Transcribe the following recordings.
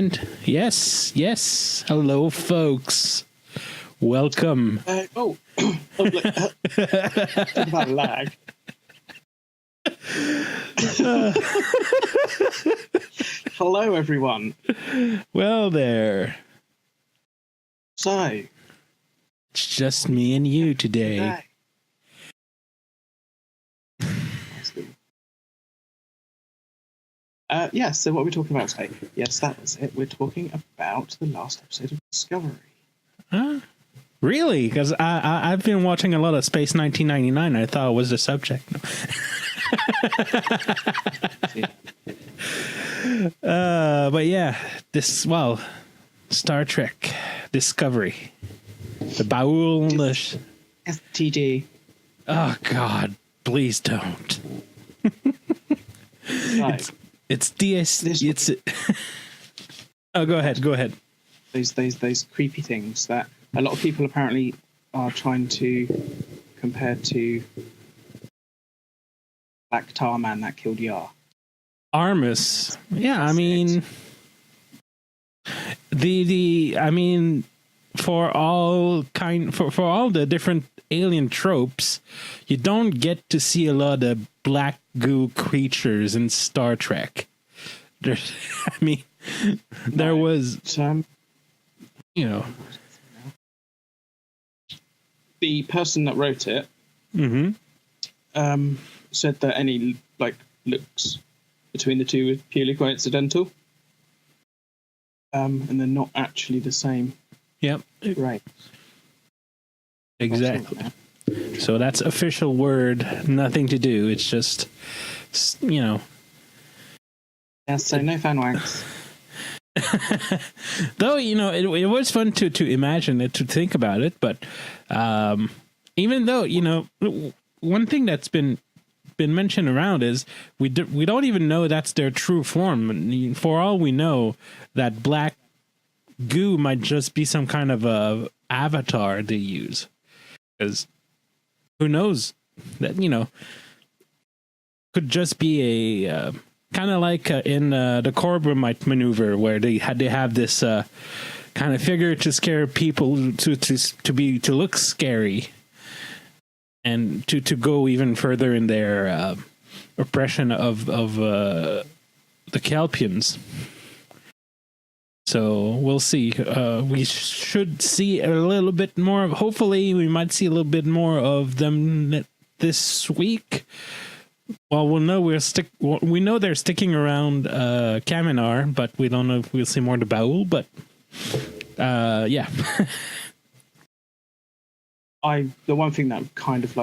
And yes. Hello, folks. Welcome. Talk about lag. Hello, everyone. Well, there. So, It's just me and you today. So what are we talking about today? Yes, that was it. We're talking about the last episode of Discovery. Huh? Really? Because I've been watching a lot of Space 1999. I thought it was the subject. But yeah, Star Trek Discovery. The Baul. STG. Oh, God. Please don't. Right. It's DS. It's. Oh, go ahead. Those creepy things that a lot of people apparently are trying to compare to Black Tar Man that killed Yar. Armus. Yeah, I mean, for all the different alien tropes, you don't get to see a lot of black goo creatures in Star Trek. There was some, the person that wrote it, said that any looks between the two were purely coincidental, and they're not actually the same. Yep. Right. Exactly. So that's official word. Nothing to do. It's just, Yeah, so no fan wanks. Though, it was fun to imagine it, to think about it. But even though, one thing that's been mentioned around is we don't even know that's their true form. For all we know, that black goo might just be some kind of a avatar they use. Because who knows? That, could just be a kind of like in the Corbomite maneuver, where they have this kind of figure to scare people to look scary, and to go even further in their oppression of the Kelpians. So we'll see. We should see a little bit more. Hopefully, we might see a little bit more of them this week. Well, we know they're sticking around Kaminar, but we don't know if we'll see more of the Baul. But yeah. The one thing that kind of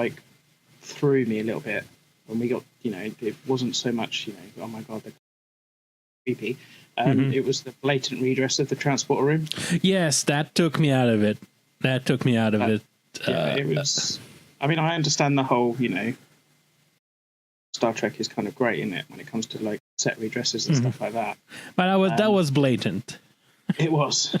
threw me a little bit when we got, it wasn't so much, oh my God, they're creepy. It was the blatant redress of the transporter room. Yes, that took me out of it. It was. I mean, I understand the whole, Star Trek is kind of great in it when it comes to set redresses and stuff like that. But that was blatant. It was.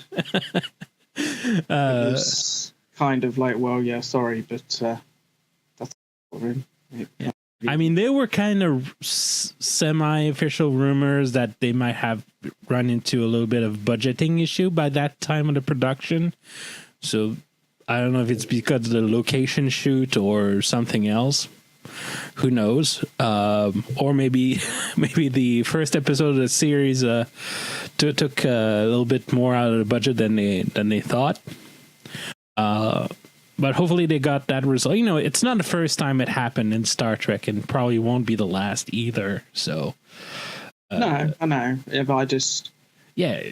It was kind of well, yeah, sorry, but that's the room. Yeah. I mean, they were kind of semi-official rumors that they might have run into a little bit of budgeting issue by that time of the production. So I don't know if it's because of the location shoot or something else. Who knows? Or maybe the first episode of the series took a little bit more out of the budget than they thought. But hopefully they got that result. It's not the first time it happened in Star Trek, and probably won't be the last either. So, no, I know. If I just, yeah,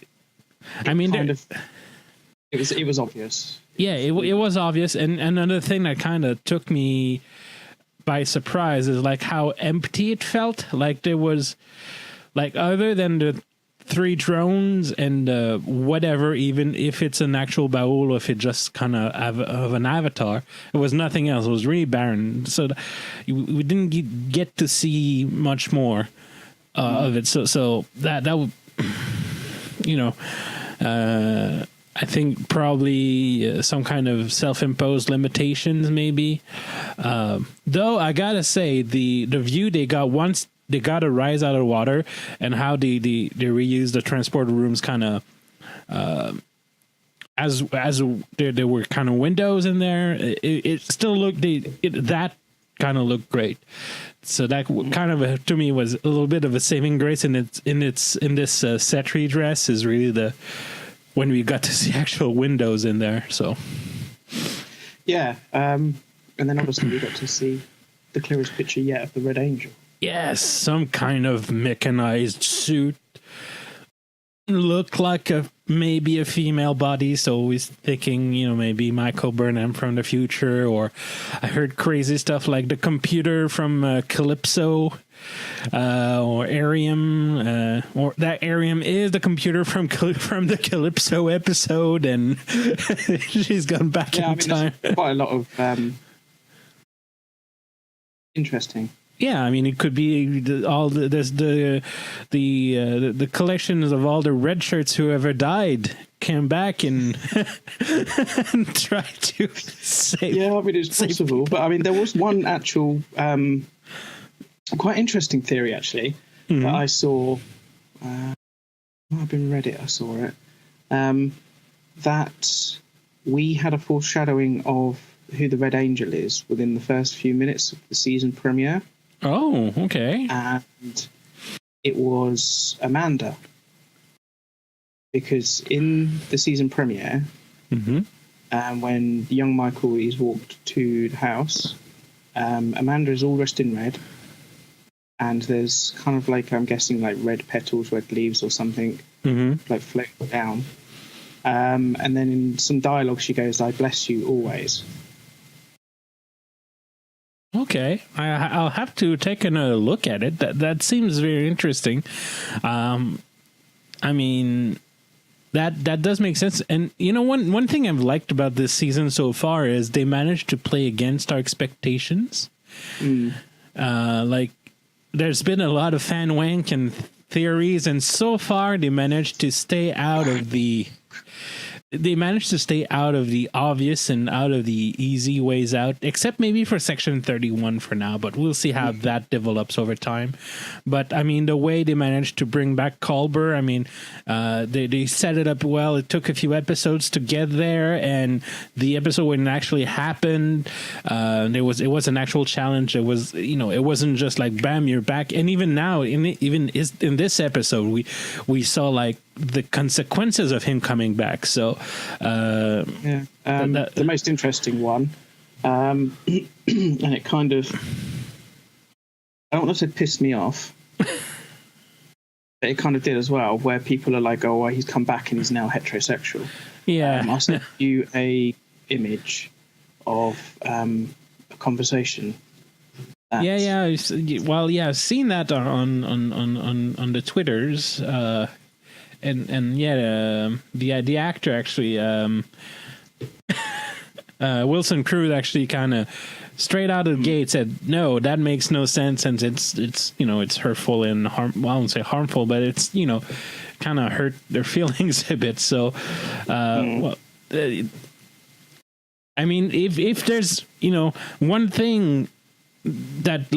I mean, it was obvious. Yeah, it was obvious, and another thing that kind of took me by surprise is how empty it felt. There was other than the 3 drones and whatever, even if it's an actual Baul or if it just kind of an avatar, it was nothing else. It was really barren. So we didn't get to see much more of it. So that I think probably some kind of self-imposed limitations, maybe. Though I gotta say, the view they got once they got a rise out of water, and how they reused the transport rooms kind of as there were kind of windows in there. It still looked that kind of looked great. So that kind of to me was a little bit of a saving grace in this set redress is really when we got to see actual windows in there. So yeah, and then obviously we got to see the clearest picture yet of the Red Angel. Yes, some kind of mechanized suit. Looked like maybe a female body, so we're thinking, maybe Michael Burnham from the future, or I heard crazy stuff like the computer from Calypso, or Arium, or that Arium is the computer from the Calypso episode, and she's gone back in time. There's quite a lot of interesting. Yeah, I mean, it could be the collections of all the red shirts who ever died came back and tried to save. Yeah, I mean, it's possible, but I mean, there was one actual quite interesting theory actually that I saw. Might have been Reddit. I saw it that we had a foreshadowing of who the Red Angel is within the first few minutes of the season premiere. Oh, okay. And it was Amanda. Because in the season premiere, when young Michael is walked to the house, Amanda is all dressed in red. And there's kind of like, I'm guessing, like red petals, red leaves or something, like floating down. And then in some dialogue, she goes, "I bless you always." Okay, I'll have to take a look at it. That seems very interesting. I mean, that does make sense. And one thing I've liked about this season so far is they managed to play against our expectations. Like, there's been a lot of fan wank and theories, and so far they managed to stay out of the. They managed to stay out of the obvious and out of the easy ways out, except maybe for Section 31 for now, but we'll see how that develops over time. But, I mean, the way they managed to bring back Culber, I mean, they set it up well. It took a few episodes to get there, and the episode when it actually happened, it was an actual challenge. It was, it wasn't just like, bam, you're back. And even now, in this episode, we saw, like, the consequences of him coming back. So the most interesting one, and it kind of, I don't want to say pissed me off, but it kind of did as well, where people are like, "Oh, well, he's come back and he's now heterosexual." Yeah. I sent you a image of a conversation. Well, I've seen that on the Twitters. The actor actually, Wilson Cruz actually kind of straight out of the gate said, no, that makes no sense, and it's hurtful and well, I won't say harmful, but it's kind of hurt their feelings a bit. So, I mean, if there's one thing that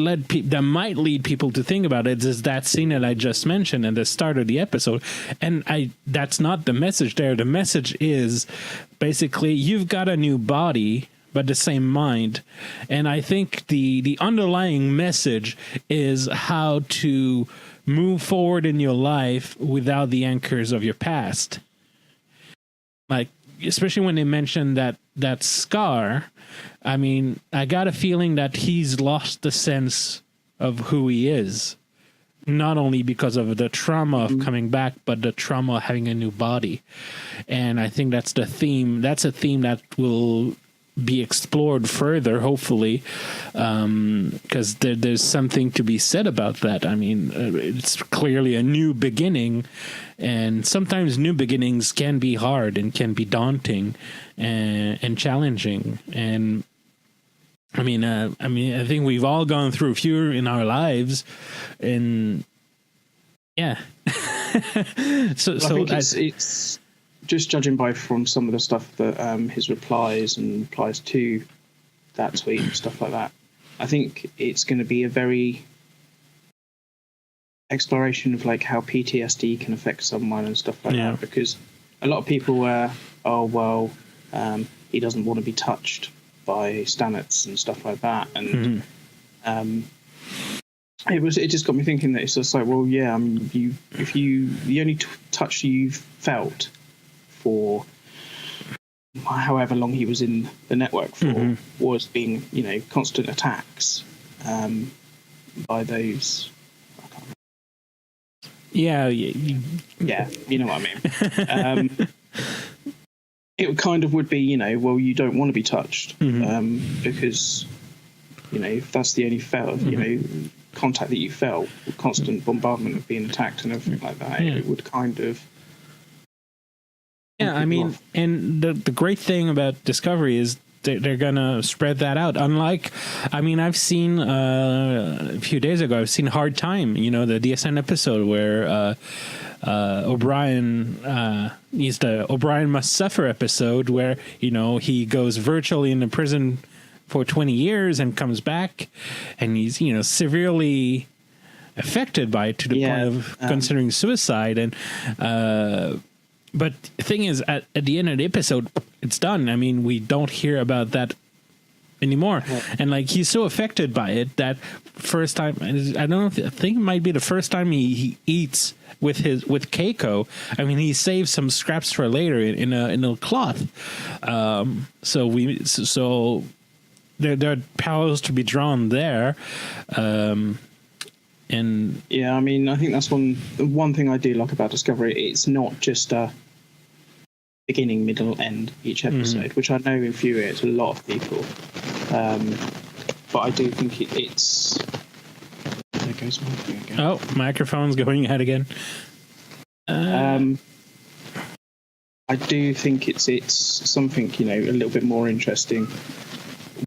might lead people to think about it is that scene that I just mentioned at the start of the episode, and that's not the message there. The message is basically you've got a new body but the same mind, and I think the underlying message is how to move forward in your life without the anchors of your past. Like, especially when they mention that scar, I mean, I got a feeling that he's lost the sense of who he is, not only because of the trauma of coming back, but the trauma of having a new body. And I think that's the theme. That's a theme that will be explored further, hopefully, because there's something to be said about that. I mean, it's clearly a new beginning, and sometimes new beginnings can be hard and can be daunting and challenging. And I mean, I think we've all gone through a few in our lives, and yeah. so I think it's just judging from some of the stuff that his replies to that tweet and stuff like that. I think it's going to be a very exploration of like how PTSD can affect someone and stuff like that, because a lot of people were, he doesn't want to be touched by Stamets and stuff like that, and it just got me thinking that it's just like, well, yeah, the only touch you've felt for however long he was in the network for was being, constant attacks by those. Yeah, you know what I mean. It kind of would be, well, you don't want to be touched because, if that's the only contact that you felt, constant bombardment of being attacked and everything like that, it would kind of. Yeah, I mean, and the great thing about Discovery is they're going to spread that out. Unlike, I've seen a few days ago, I've seen Hard Time, the DSN episode where O'Brien, he's the O'Brien Must Suffer episode where, he goes virtually into prison for 20 years and comes back and he's, severely affected by it to the point of considering suicide. And, but the thing is, at the end of the episode, it's done. We don't hear about that anymore. And like, he's so affected by it that first time, I think it might be the first time he eats with Keiko. He saves some scraps for later in a cloth. So there are parallels to be drawn there. And yeah, I think that's one thing I do like about Discovery. It's not just a beginning, middle, end each episode, which I know infuriates a lot of people. But I do think it's. There goes my thing again. Oh, microphone's going ahead again. I do think it's something a little bit more interesting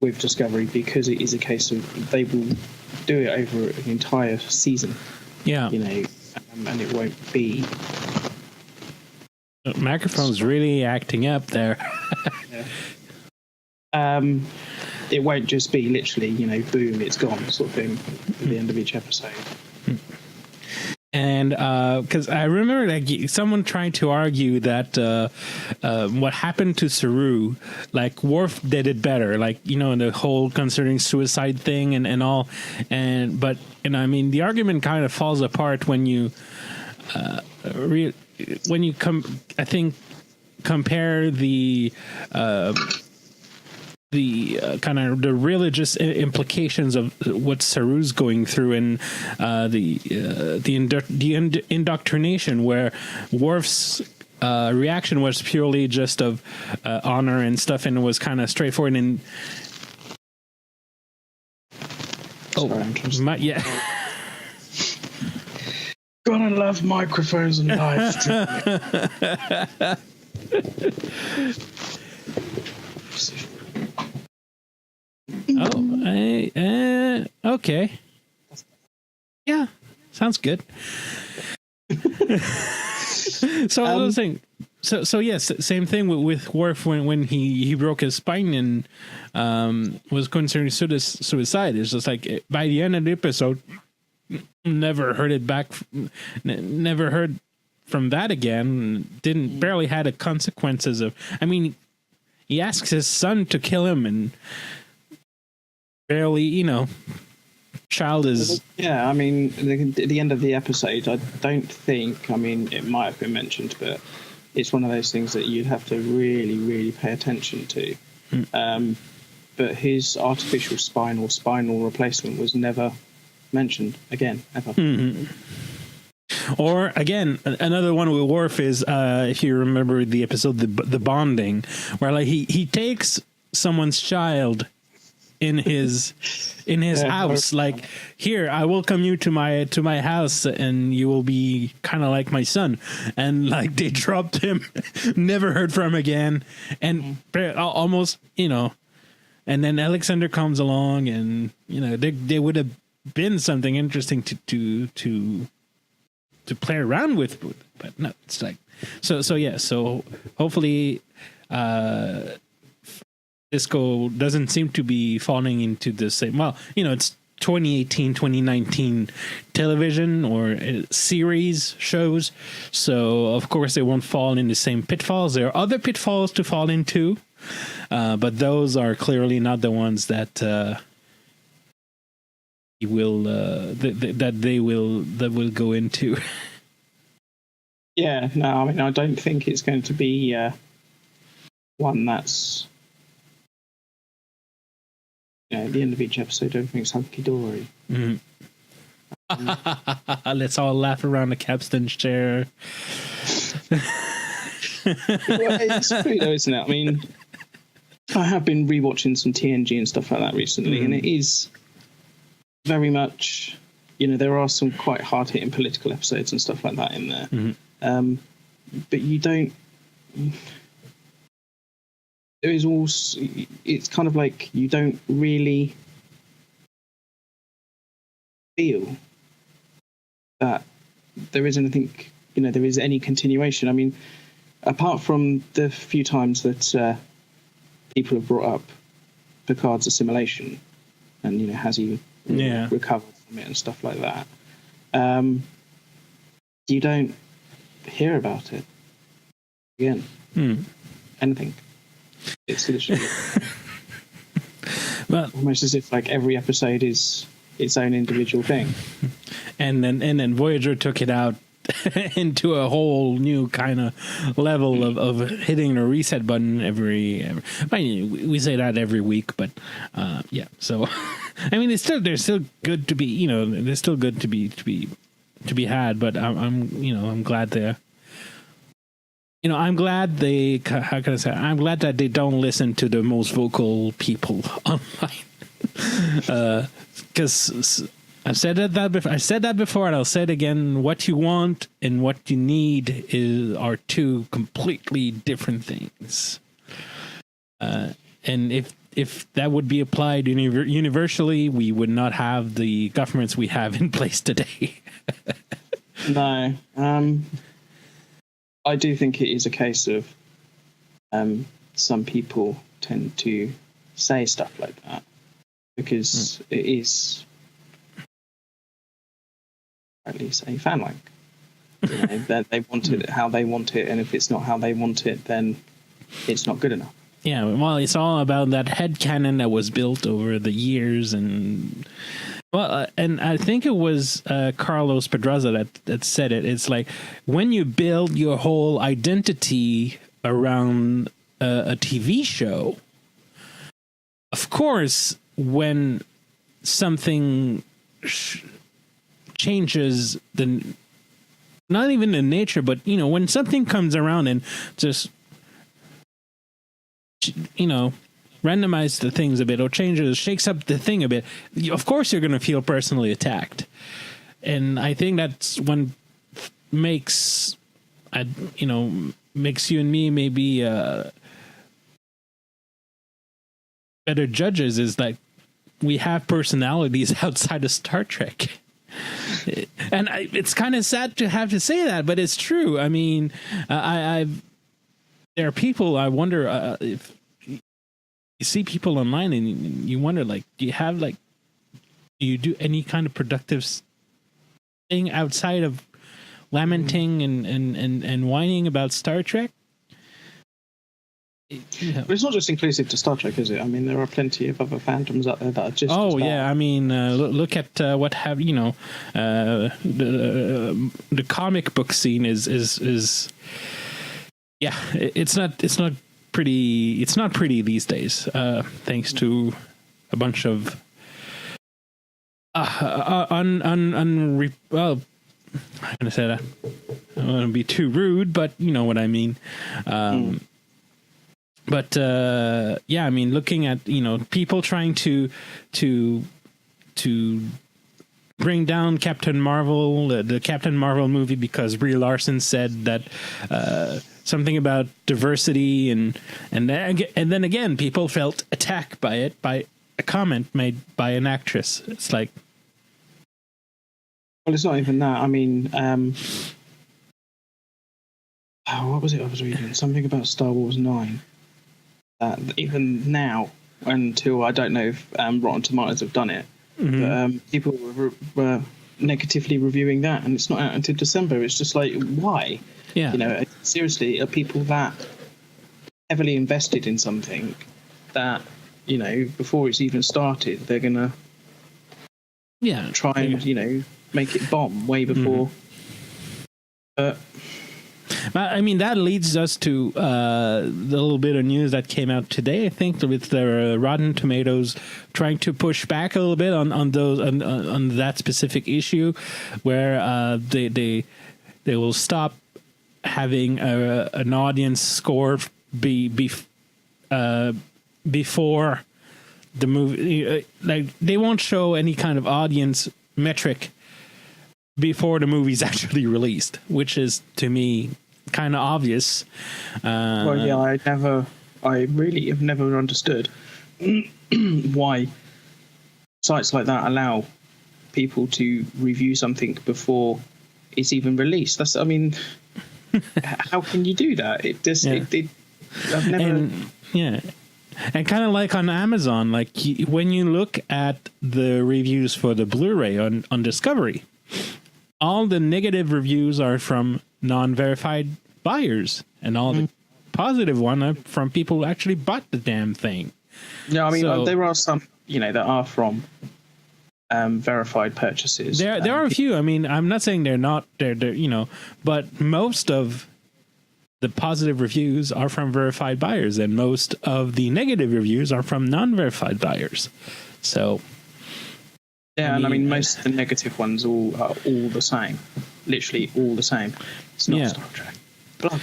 with Discovery, because it is a case of they will do it over an entire season. Yeah. And it won't be. The microphone's really acting up there. It won't just be literally, boom, it's gone sort of thing at the end of each episode. And because I remember like someone trying to argue that what happened to Saru, like Worf did it better, like the whole concerning suicide thing and all, but the argument kind of falls apart when you compare the kind of the religious implications of what Saru's going through and the indoctrination, where Worf's reaction was purely just of honor and stuff, and it was kind of straightforward. And yeah. Gotta love microphones and live streaming. Okay. Yeah, sounds good. So I was saying, so yes, same thing with Worf when he broke his spine and was concerning suicide. It's just like by the end of the episode, never heard it back, never heard from that again. Barely had the consequences of. He asks his son to kill him and. Barely, child is. Yeah, at the end of the episode, I don't think. It might have been mentioned, but it's one of those things that you'd have to really, really pay attention to. But his artificial spinal replacement was never mentioned again, ever. Or again, another one with Worf is if you remember the episode, the bonding, where like he takes someone's child in his house, like, here, I welcome you to my house and you will be kind of like my son, and like they dropped him, never heard from him again, and almost and then Alexander comes along and they would have been something interesting to play around with, but no, it's like so hopefully Cisco doesn't seem to be falling into the same. Well, it's 2018, 2019 television or series shows. So, of course, they won't fall in the same pitfalls. There are other pitfalls to fall into, but those are clearly not the ones that they will go into. Yeah, no, I mean, I don't think it's going to be one that's, at the end of each episode, everything's hunky-dory. Mm-hmm. Let's all laugh around the captain's chair. Well, it's true though, isn't it? I mean, I have been rewatching some TNG and stuff like that recently, and it is very much, there are some quite hard-hitting political episodes and stuff like that in there. But you don't... There is also... It's kind of like you don't really feel that there is anything, there is any continuation. I mean, apart from the few times that people have brought up Picard's assimilation and, has he recovered from it and stuff like that, you don't hear about it again. Anything. It's literally almost as if like every episode is its own individual thing. And then Voyager took it out into a whole new kind of level of hitting the reset button every I mean, we say that every week, but yeah. So I mean, they're still good to be, they're still good to be had. But I'm glad they're. I'm glad they. How can I say? I'm glad that they don't listen to the most vocal people online. Because I've said that before. I said that before, and I'll say it again. What you want and what you need are two completely different things. And if that would be applied universally, we would not have the governments we have in place today. No. I do think it is a case of some people tend to say stuff like that because it is, at least, a fan like. They want it how they want it, and if it's not how they want it, then it's not good enough. Yeah, well, it's all about that headcanon that was built over the years, and and I think it was Carlos Pedraza that said it. It's like when you build your whole identity around a TV show, of course, when something changes not even the nature, but when something comes around and just randomize the things a bit or shakes up the thing a bit, of course you're going to feel personally attacked. And I think that's what makes you and me maybe better judges, is like we have personalities outside of Star Trek. And it's kind of sad to have to say that, but it's true. I mean, there are people, I wonder if you see people online and you wonder, like, do you do any kind of productive thing outside of lamenting and whining about Star Trek? But it's not just inclusive to Star Trek, is it? I mean, there are plenty of other fandoms out there that are just. Oh yeah, I mean, look at what have the comic book scene is yeah, it's not pretty these days, thanks to a bunch of well, I'm gonna say that. I don't want to be too rude, but you know what I mean. But yeah, I mean, looking at people trying to bring down Captain Marvel, the Captain Marvel movie, because Brie Larson said that something about diversity, and then again, people felt attacked by it, by a comment made by an actress. It's like, well, it's not even that. I mean, what was it I was reading? Something about Star Wars 9. Even now, until I don't know if Rotten Tomatoes have done it, People were negatively reviewing that, and it's not out until December. It's just like, why? Yeah. Seriously, are people that heavily invested in something that, before it's even started, they're gonna try and make it bomb way before. But I mean, that leads us to the little bit of news that came out today, I think, with the Rotten Tomatoes trying to push back a little bit on that specific issue, where they will stop having an audience score before the movie. Like, they won't show any kind of audience metric before the movie's actually released, which is, to me, kind of obvious. Well, yeah, I really have never understood why sites like that allow people to review something before it's even released. How can you do that? It just, I've never. And kind of like on Amazon, like when you look at the reviews for the Blu-ray on Discovery, all the negative reviews are from non-verified buyers, and all the positive one are from people who actually bought the damn thing. Yeah, there are some, that are from verified purchases. There are a few. I mean, I'm not saying they're not. They're but most of the positive reviews are from verified buyers, and most of the negative reviews are from non-verified buyers. So. Yeah, most of the negative ones are all the same. Literally all the same. It's not Star Trek. Blah, blah,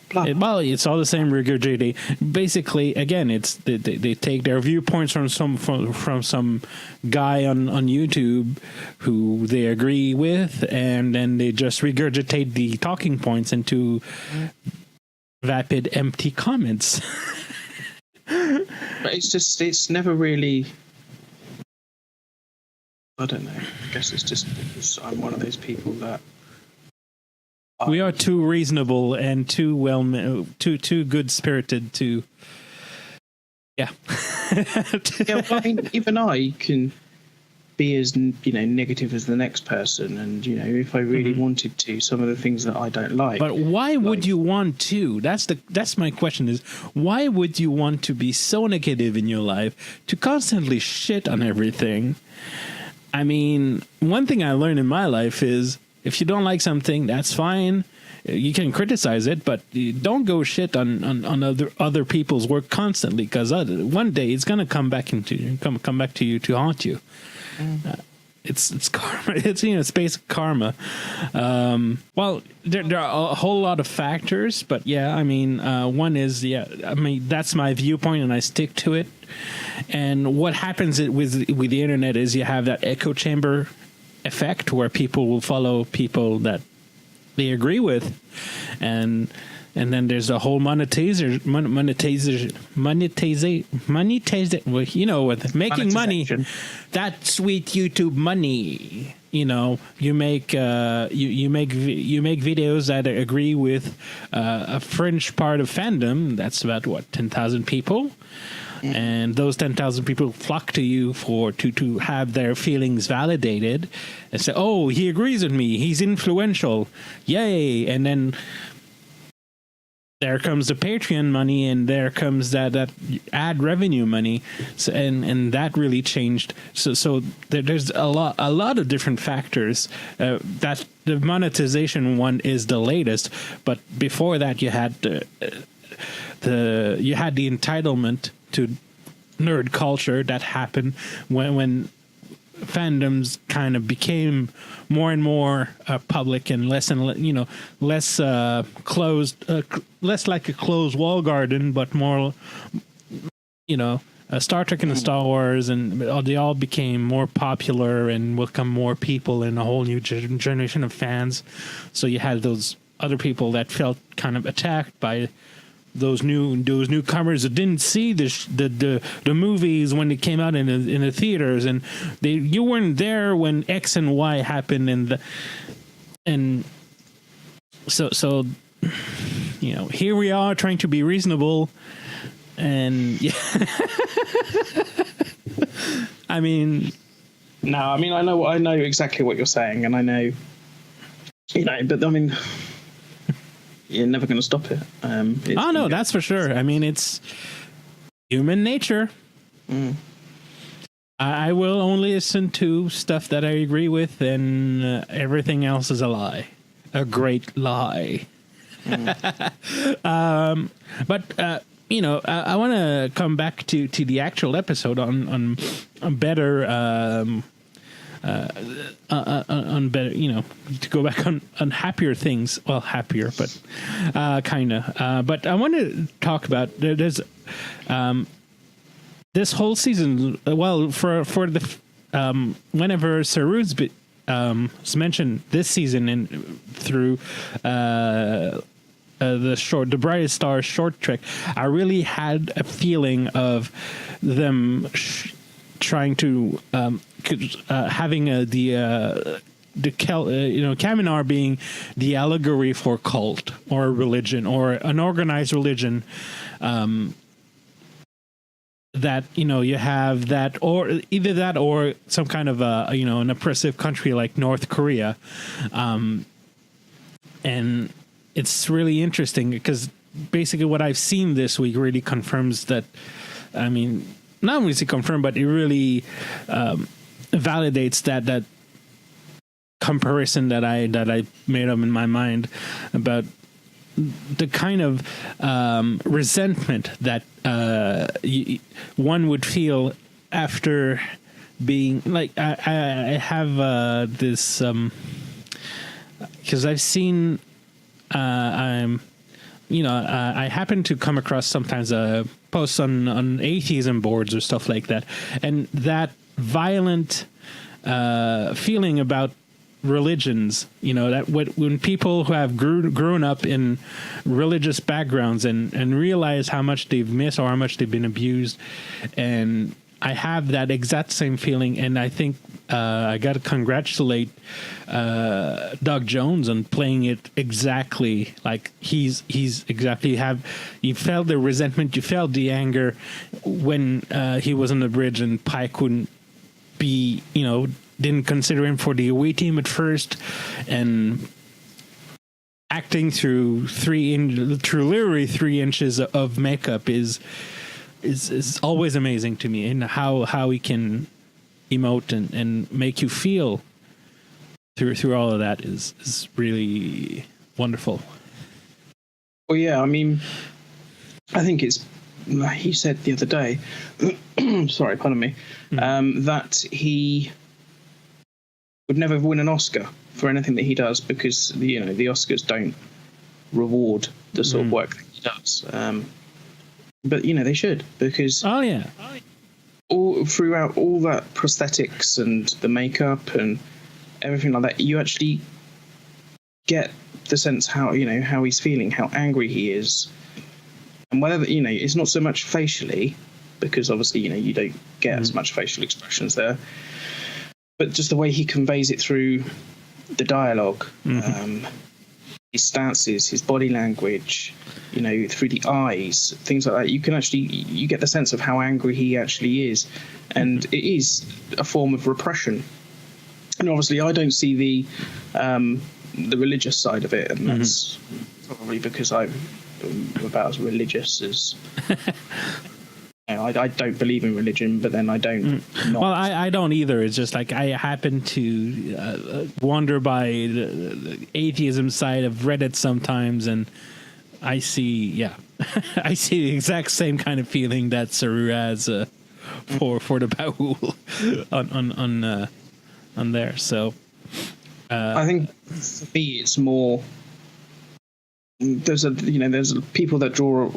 blah, blah. Well, it's all the same regurgitating. Basically, again, it's they take their viewpoints from some guy on YouTube who they agree with, and then they just regurgitate the talking points into vapid, empty comments. But it's never really. I don't know. I guess it's just because I'm one of those people that we are too reasonable and too too good spirited to. Yeah. Yeah. Well, even I can be as negative as the next person, and if I really wanted to, some of the things that I don't like. But why would you want to? That's my question: is why would you want to be so negative in your life to constantly shit on everything? I mean, one thing I learned in my life is if you don't like something, that's fine. You can criticize it, but you don't go shit on other people's work constantly, because one day it's gonna come back come back to you to haunt you. It's karma. It's basic karma. Well, there are a whole lot of factors, but one is that's my viewpoint, and I stick to it. And what happens with the internet is you have that echo chamber effect where people will follow people that they agree with, and then there's a whole monetization. With making money, that sweet YouTube money. You make you make videos that agree with a fringe part of fandom. That's about 10,000 people. And those 10,000 people flock to you to have their feelings validated and say, "Oh, he agrees with me. He's influential. Yay!" And then there comes the Patreon money, and there comes that ad revenue money. So, and that really changed. So there's a lot of different factors. That the monetization one is the latest, but before that you had the entitlement to nerd culture that happened when fandoms kind of became more and more public and less closed, less like a closed wall garden, but more, Star Trek and the Star Wars, and they all became more popular and welcome more people and a whole new generation of fans. So you had those other people that felt kind of attacked by those newcomers that didn't see the movies when they came out in the theaters, and you weren't there when X and Y happened, and so here we are trying to be reasonable, and I mean, No, I mean, I know exactly what you're saying, and I know, but I mean, you're never going to stop it. Oh no, that's for sure. I mean, it's human nature. I will only listen to stuff that I agree with, and everything else is a lie, a great lie. But I want to come back to the actual episode on better. On better, to go back on happier things. Well, happier, but kind of. But I want to talk about there's this whole season. Well, for the whenever Saru's is mentioned this season and through the Brightest Star short trek, I really had a feeling of them trying to having Kaminar being the allegory for cult or religion or an organized religion, that you have that, or either that or some kind of an oppressive country like North Korea, and it's really interesting because basically what I've seen this week really confirms that. I mean, not only is it confirmed, but it really validates that comparison that I made up in my mind about the kind of resentment that one would feel after being like I have this because I've seen I happen to come across sometimes posts on atheism boards or stuff like that, and that violent feeling about religions, that when people who have grown up in religious backgrounds and realize how much they've missed or how much they've been abused, and I have that exact same feeling, and I think I got to congratulate Doug Jones on playing it exactly like he's exactly you felt the resentment, you felt the anger when he was on the bridge and Pike couldn't be, didn't consider him for the away team at first, and acting through literally 3 inches of makeup is always amazing to me, and how he can emote and make you feel through all of that is really wonderful. Well, yeah, I mean, I think it's like he said the other day. Sorry, pardon me. That he would never win an Oscar for anything that he does because the Oscars don't reward the sort of work that he does. But they should, because throughout all that prosthetics and the makeup and everything like that, you actually get the sense how he's feeling, how angry he is, and whether it's not so much facially, because obviously you don't get as much facial expressions there, but just the way he conveys it through the dialogue, his stances, his body language, through the eyes, things like that. You get the sense of how angry he actually is, and it is a form of repression. And obviously, I don't see the religious side of it, and that's probably because I'm about as religious as. I don't believe in religion, but then I don't. Well, I don't either. It's just like I happen to wander by the atheism side of Reddit sometimes, and I see, I see the exact same kind of feeling that Saru has for the Bahul on there. So I think for me, it's more. There's people that draw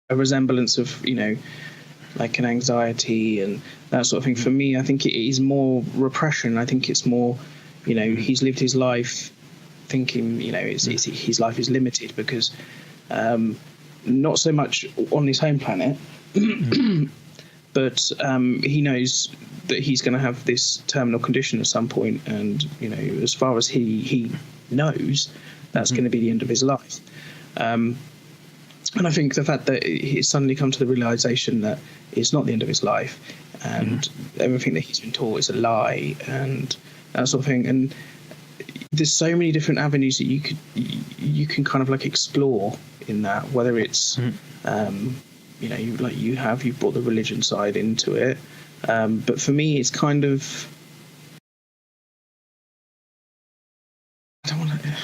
a resemblance of like an anxiety and that sort of thing. For me, I think it is more repression. I think it's more he's lived his life thinking his life is limited because not so much on his home planet but he knows that he's going to have this terminal condition at some point, and as far as he knows, that's going to be the end of his life. And I think the fact that he's suddenly come to the realization that it's not the end of his life, and everything that he's been taught is a lie, and that sort of thing. And there's so many different avenues that you can kind of like explore in that, whether it's you've brought the religion side into it, but for me it's kind of, I don't want to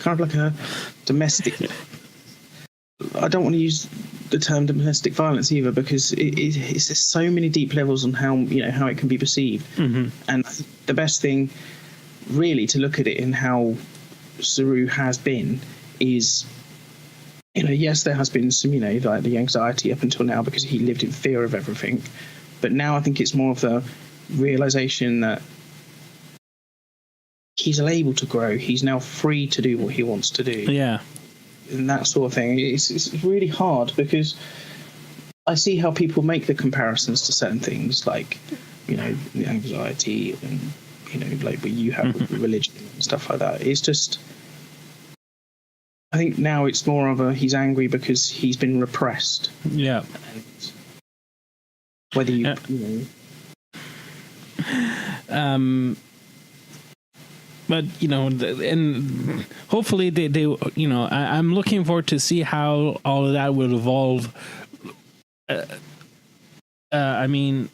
kind of like a domestic, I don't want to use the term domestic violence either, because it's there's so many deep levels on how it can be perceived. And the best thing really to look at it in how Saru has been is, yes, there has been some, like the anxiety up until now because he lived in fear of everything. But now I think it's more of the realization that he's able to grow. He's now free to do what he wants to do. Yeah. And that sort of thing. It's really hard because I see how people make the comparisons to certain things like, the anxiety and, like what you have with religion and stuff like that. It's just, I think now it's more of a, he's angry because he's been repressed. Yeah. And whether you but and hopefully they I'm looking forward to see how all of that will evolve. I mean,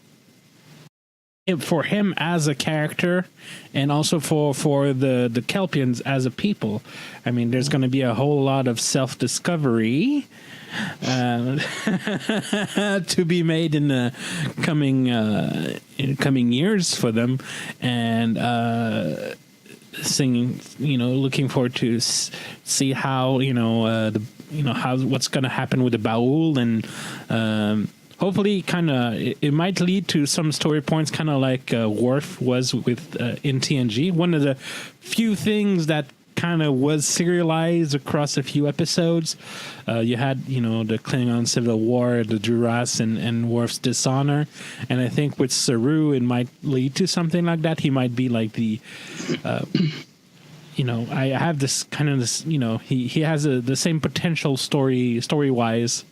for him as a character, and also for the Kelpians as a people. I mean, there's going to be a whole lot of self-discovery to be made in the coming years for them, and looking forward to see how how what's going to happen with the Baul, and hopefully it might lead to some story points, kind of like Worf was with in TNG. One of the few things that kind of was serialized across a few episodes. You had, the Klingon Civil War, the Duras, and Worf's Dishonor. And I think with Saru, it might lead to something like that. He might be like the, I have this kind of this, he has the same potential story-wise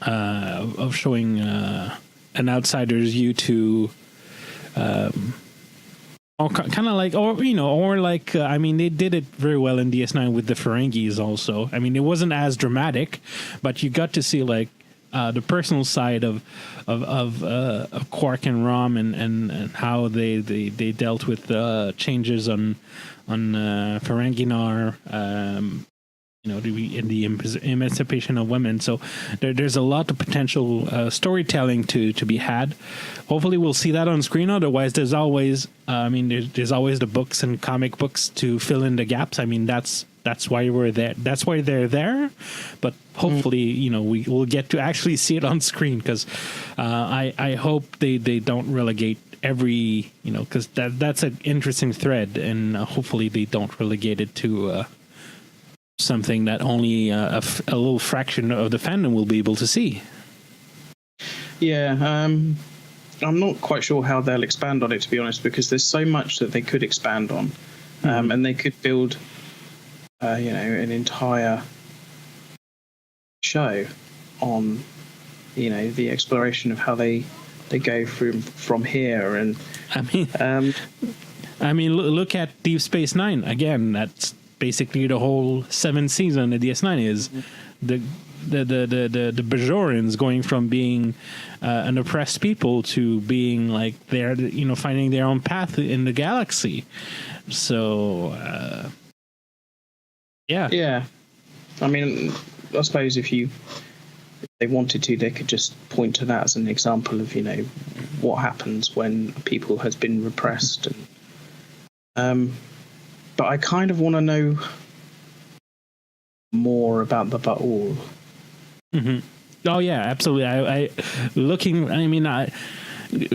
of showing an outsider's view to kind of like, I mean, they did it very well in DS9 with the Ferengis also. I mean, it wasn't as dramatic, but you got to see like the personal side of Quark and Rom, and how they dealt with changes on Ferenginar, in the emancipation of women. So there's a lot of potential storytelling to be had. Hopefully we'll see that on screen. Otherwise, there's always there's always the books and comic books to fill in the gaps. I mean, that's why we're there. That's why they're there. But hopefully, we will get to actually see it on screen, because I hope they don't relegate every, because that's an interesting thread, and hopefully they don't relegate it to something that only a little fraction of the fandom will be able to see. Yeah, I'm not quite sure how they'll expand on it, to be honest, because there's so much that they could expand on, and they could build, an entire show on, the exploration of how they go from here. And look at Deep Space Nine again. That's basically the whole 7th season of DS9 is the Bajorans going from being an oppressed people to being like they're finding their own path in the galaxy. So yeah. I mean, I suppose if they wanted to, they could just point to that as an example of what happens when people has been repressed. And but I kind of want to know more about the Baul. Mm-hmm. Oh yeah, absolutely.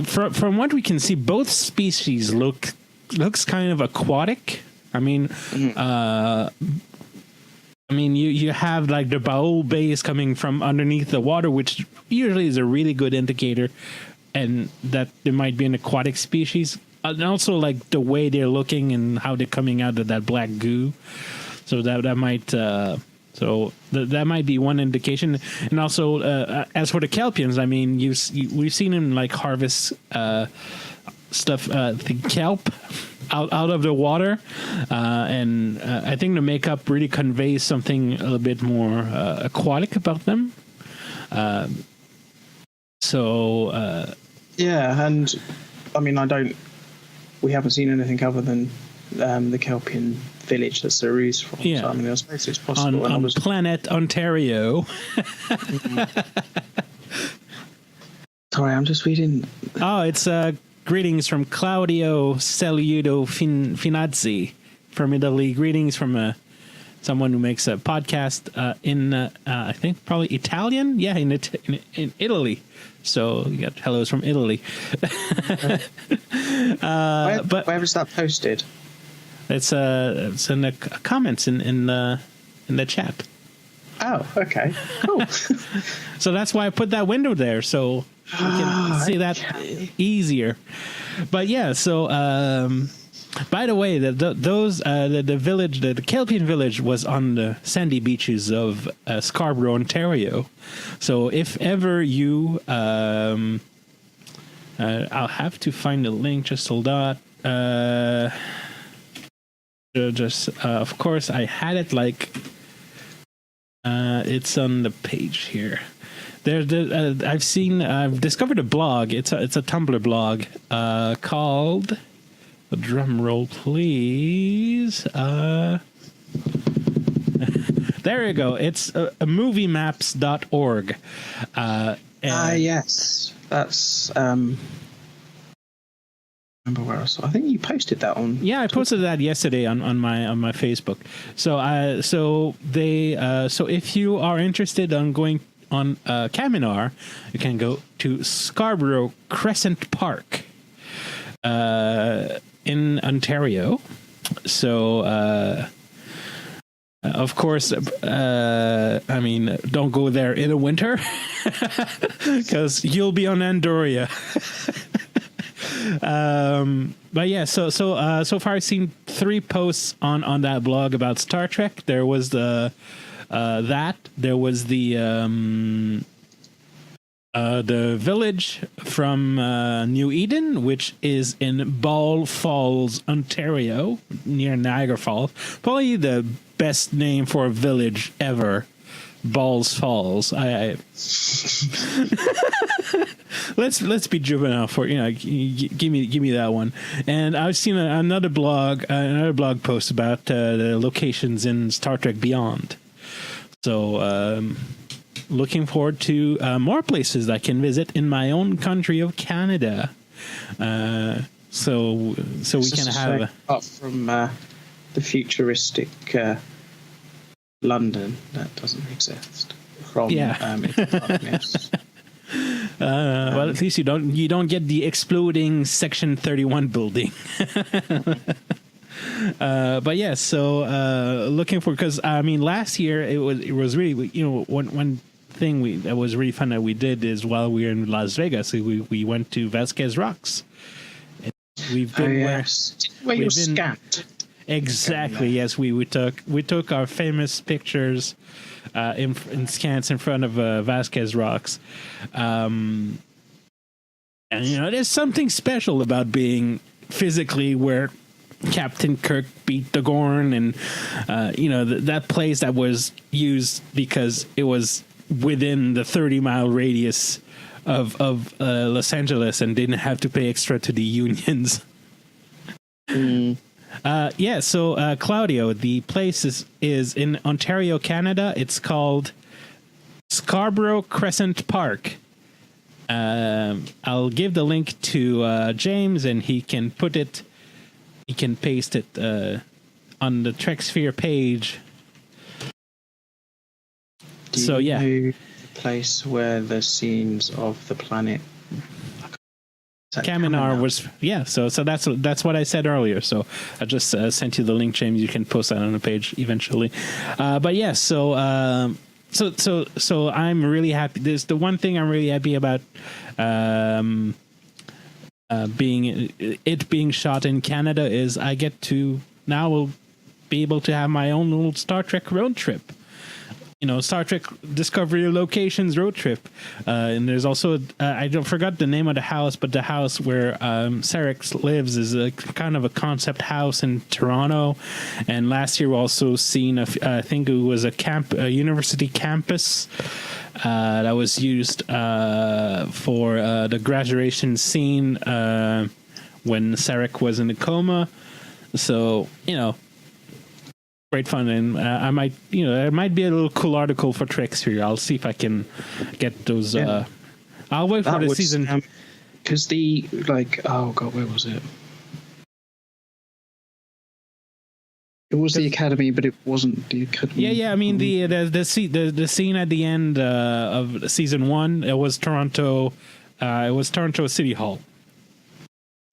From what we can see, both species looks kind of aquatic. I mean, you have like the Baul base coming from underneath the water, which usually is a really good indicator, and that there might be an aquatic species. And also, like the way they're looking and how they're coming out of that black goo, so that might So that might be one indication. And also, as for the kelpians, I mean, we've seen them like harvest stuff, the kelp out of the water, and I think the makeup really conveys something a little bit more aquatic about them. Yeah, and I mean, we haven't seen anything other than the kelpian village that Saru's from. Yeah. So, I mean, I suppose it's possible. On planet Ontario. Sorry, I'm just reading. Oh, it's greetings from Claudio Celudo Finazzi from Italy. Greetings from someone who makes a podcast in, I think, probably Italian. Yeah, in Italy. So you got hellos from Italy. Where is that posted? It's in the comments in the chat. Oh, okay, cool. So that's why I put that window there, so we can see that easier. But yeah, so by the way, the village, the kelpian village, was on the sandy beaches of Scarborough, Ontario. So if ever you, I'll have to find the link. Just hold on. Of course, I had it like it's on the page here. I've discovered a blog. It's a Tumblr blog called. A drum roll, please. There you go. It's moviemaps.org. Yes, that's. Remember where I saw? I think you posted that on. Yeah, I posted that yesterday on my Facebook. So so if you are interested on going on Caminar, you can go to Scarborough Crescent Park in Ontario. So of course, I mean, don't go there in the winter because you'll be on Andoria. But yeah, so far I've seen 3 posts on that blog about Star Trek. There was there was the village from New Eden, which is in Ball Falls, Ontario, near Niagara Falls. Probably the best name for a village ever. Balls Falls. Let's be juvenile for give me that one. And I've seen another blog post about the locations in Star Trek Beyond. So looking forward to more places I can visit in my own country of Canada. So we can have apart from the futuristic London that doesn't exist from darkness. Well, at least you don't get the exploding Section 31 building. But yeah, so looking for, because I mean last year it was really one thing that was really fun that we did is while we were in Las Vegas we went to Vasquez Rocks. We've been where you were scanned. Exactly. Yes, we took our famous pictures in scans in front of Vasquez Rocks, and there's something special about being physically where Captain Kirk beat the Gorn, and that place that was used because it was within the 30-mile radius of Los Angeles and didn't have to pay extra to the unions. So Claudio, the place is in Ontario, Canada. It's called Scarborough Crescent Park. I'll give the link to James, and he can paste it on the Treksphere page. Do you know the place where the scenes of the planet Caminar was, so that's what I said earlier. So I just sent you the link, James. You can post that on the page eventually. But yeah, so I'm really happy. There's the one thing I'm really happy about being shot in Canada is I get to now will be able to have my own little Star Trek road trip. Star Trek Discovery Locations road trip. And there's also, I don't forgot the name of the house, but the house where Sarek lives is a kind of a concept house in Toronto. And last year we also seen, I think it was a university campus that was used for the graduation scene when Sarek was in a coma. So, great fun, and I might, there might be a little cool article for Treksphere. I'll see if I can get those. Yeah. I'll wait for the season. Because oh god, where was it? It was the Academy, but it wasn't the Academy. Yeah. I mean the scene at the end of season 1. It was Toronto. It was Toronto City Hall.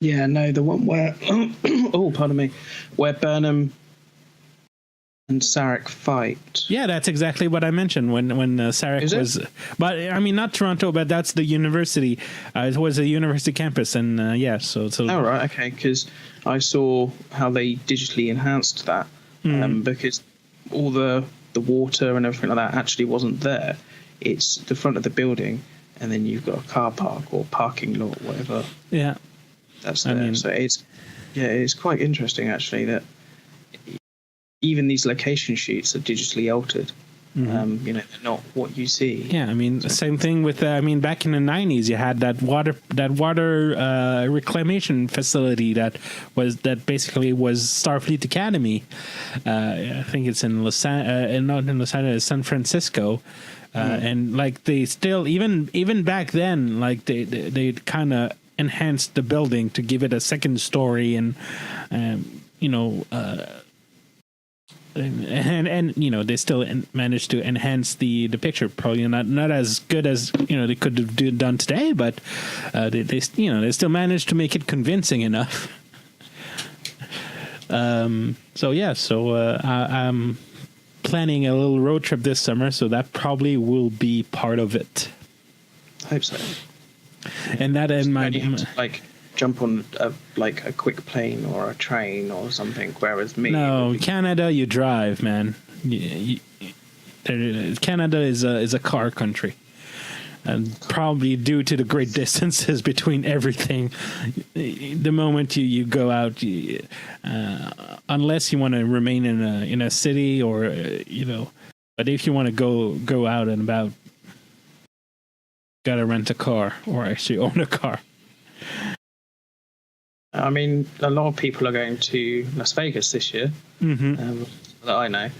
Yeah, no, the one where oh, pardon me, where Burnham and Sarek fight. Yeah, that's exactly what I mentioned when Sarek was. But I mean, not Toronto, but that's the university. It was a university campus, and so. Oh right, okay, because I saw how they digitally enhanced that because all the water and everything like that actually wasn't there. It's the front of the building, and then you've got a car park or parking lot, whatever. Yeah, that's there. So it's quite interesting actually that even these location shoots are digitally altered. They're not what you see. Yeah, I mean, same thing with. Back in the 90s, you had that water reclamation facility that basically was Starfleet Academy. I think it's in not in Los Angeles, San Francisco. And like they still even back then, like they kind of enhanced the building to give it a second story and they still managed to enhance the picture. Probably not as good as they could have done today, but they still managed to make it convincing enough. I'm planning a little road trip this summer, so that probably will be part of it. I hope so. And that in my jump on a quick plane or a train or something, whereas Canada, you drive, man. Canada is a car country, and probably due to the great distances between everything, the moment you go out, unless you want to remain in a city or but if you want to go out and about, gotta rent a car or actually own a car. I mean, a lot of people are going to Las Vegas this year, that I know,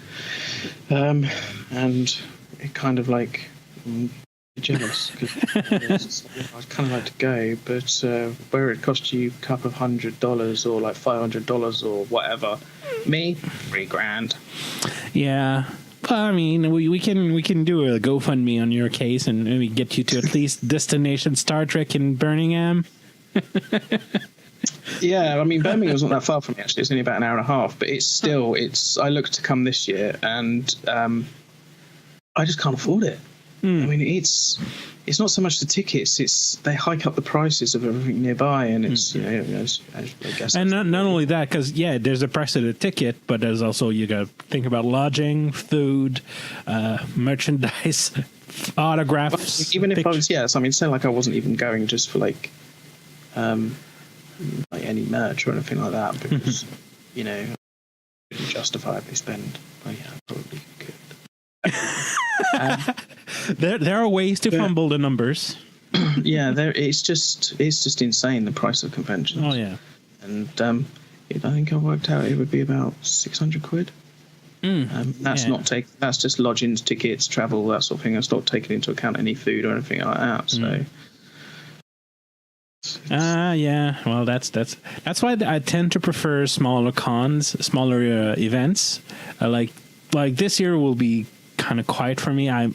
and it kind of I'm jealous because I'd kind of like to go, but where it costs you a couple of $100 or like $500 or whatever, me $3,000. Yeah. Well, I mean, we can do a GoFundMe on your case and maybe get you to at least Destination Star Trek in Birmingham. Yeah, I mean, Birmingham's not that far from me, actually. It's only about an hour and a half, but it's still, I look to come this year, and I just can't afford it. I mean, it's not so much the tickets; they hike up the prices of everything nearby, and it's I guess. And not only that, because there's the price of the ticket, but there's also you got to think about lodging, food, merchandise, autographs. Even if I was, I mean, say like I wasn't even going just for any merch or anything like that, because couldn't justifiably spend. Well, yeah, I probably could. There are ways to fumble the numbers. Yeah, it's just insane, the price of conventions. Oh yeah, and I think I worked out it would be about £600. That's that's just lodgings, tickets, travel, that sort of thing. That's not taking into account any food or anything like that. So. Well, that's why I tend to prefer smaller smaller events. Like this year will be kind of quiet for me. I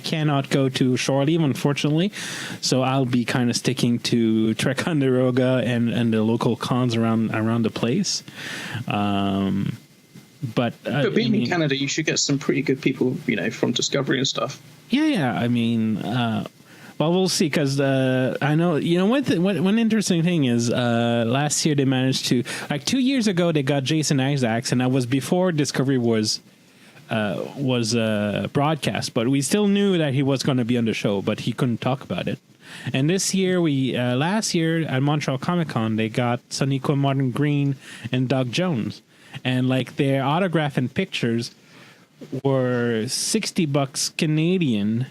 cannot go to Shore Leave, unfortunately, so I'll be kind of sticking to Trek Ticonderoga and the local cons around the place. But being in Canada, you should get some pretty good people, from Discovery and stuff. Yeah. I mean. Well, we'll see, because I know, one interesting thing is last year they managed to, 2 years ago, they got Jason Isaacs, and that was before Discovery was broadcast, but we still knew that he was going to be on the show, but he couldn't talk about it. And this year, last year at Montreal Comic Con, they got Sonico Martin Green and Doug Jones, and like their autograph and pictures were $60 Canadian,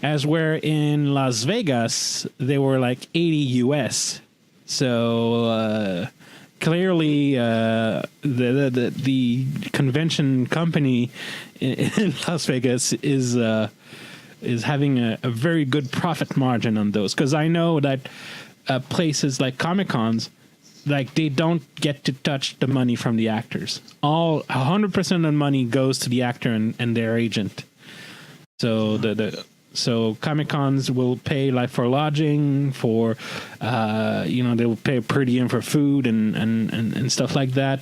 as where in Las Vegas they were like 80 US. So clearly, the convention company in Las Vegas is having a very good profit margin on those, because I know that places like Comic Cons, like they don't get to touch the money from the actors. 100% of the money goes to the actor and their agent. So so Comic Cons will pay like for lodging, for they will pay per diem for food and stuff like that.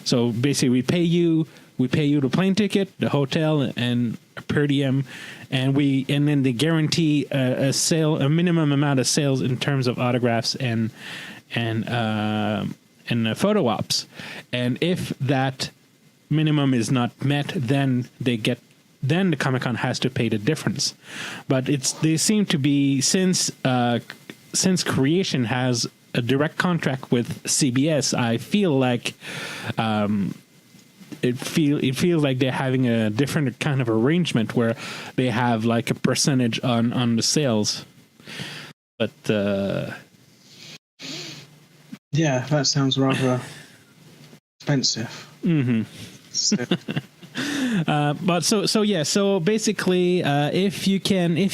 So basically we pay you the plane ticket, the hotel, and per diem, and then they guarantee a minimum amount of sales in terms of autographs and photo ops. And if that minimum is not met, then the Comic-Con has to pay the difference. But they seem to be, since Creation has a direct contract with CBS, I feel like it feels like they're having a different kind of arrangement where they have like a percentage on the sales. But yeah, that sounds rather expensive. Mm-hmm. So basically, if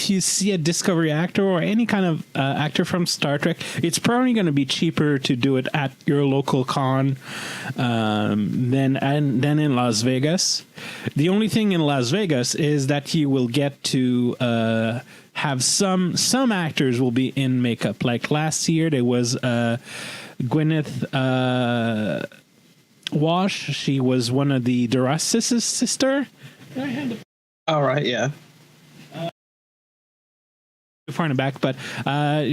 you see a Discovery actor or any kind of actor from Star Trek, it's probably going to be cheaper to do it at your local con than in Las Vegas. The only thing in Las Vegas is that you will get to have some actors will be in makeup. Like last year, there was Gwyneth Wash. She was one of the Duras' sister. All right, yeah. Far in the back, but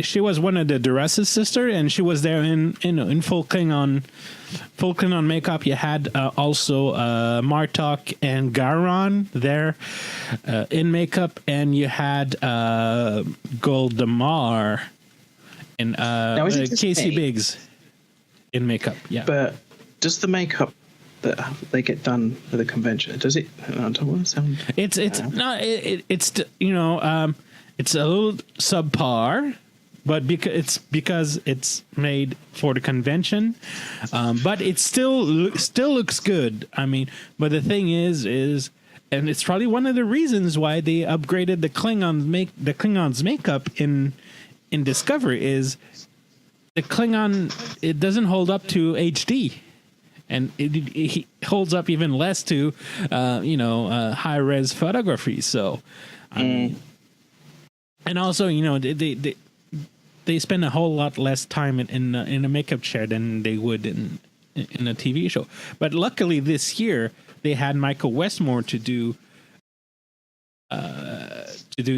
she was one of the Duras' sister, and she was there in full Klingon makeup. You had also Martok and Garon there in makeup, and you had Goldemar and Casey Biggs in makeup. Yeah, but does the makeup that they get done for the convention, does it? I don't want to sound. It's not. It's it's a little subpar, but because it's made for the convention, but it still looks good. I mean, but the thing is, and it's probably one of the reasons why they upgraded the Klingons makeup in Discovery is the Klingon, it doesn't hold up to HD. And it holds up even less to, high res photography. So, and also, they spend a whole lot less time in a makeup chair than they would in a TV show. But luckily, this year they had Michael Westmore to do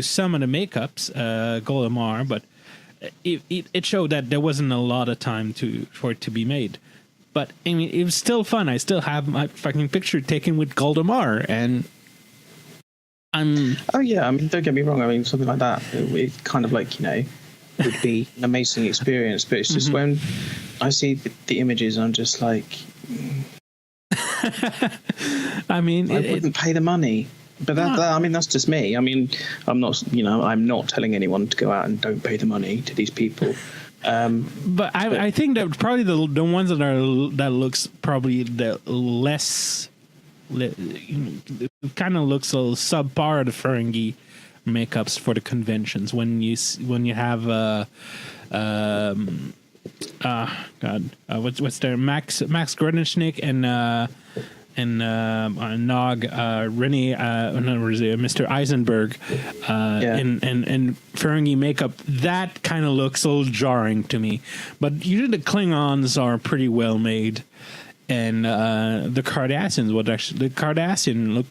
some of the makeups, Goldemar. But it showed that there wasn't a lot of time for it to be made. But I mean, it was still fun. I still have my fucking picture taken with Goldemar, and I'm. Oh yeah, I mean, don't get me wrong. I mean, something like that, it's kind of like would be an amazing experience. But it's just when I see the images, I'm just like, I mean, I wouldn't pay the money. But that's just me. I mean, I'm not telling anyone to go out and don't pay the money to these people. But I think that probably the ones that looks probably the less, it kind of looks a little subpar of the Ferengi makeups for the conventions when you have what's there, Max Grodnichnik and Nog, Rennie, Mr. Eisenberg, and Ferengi makeup, that kind of looks a little jarring to me. But usually the Klingons are pretty well made, and the Cardassians the Cardassian look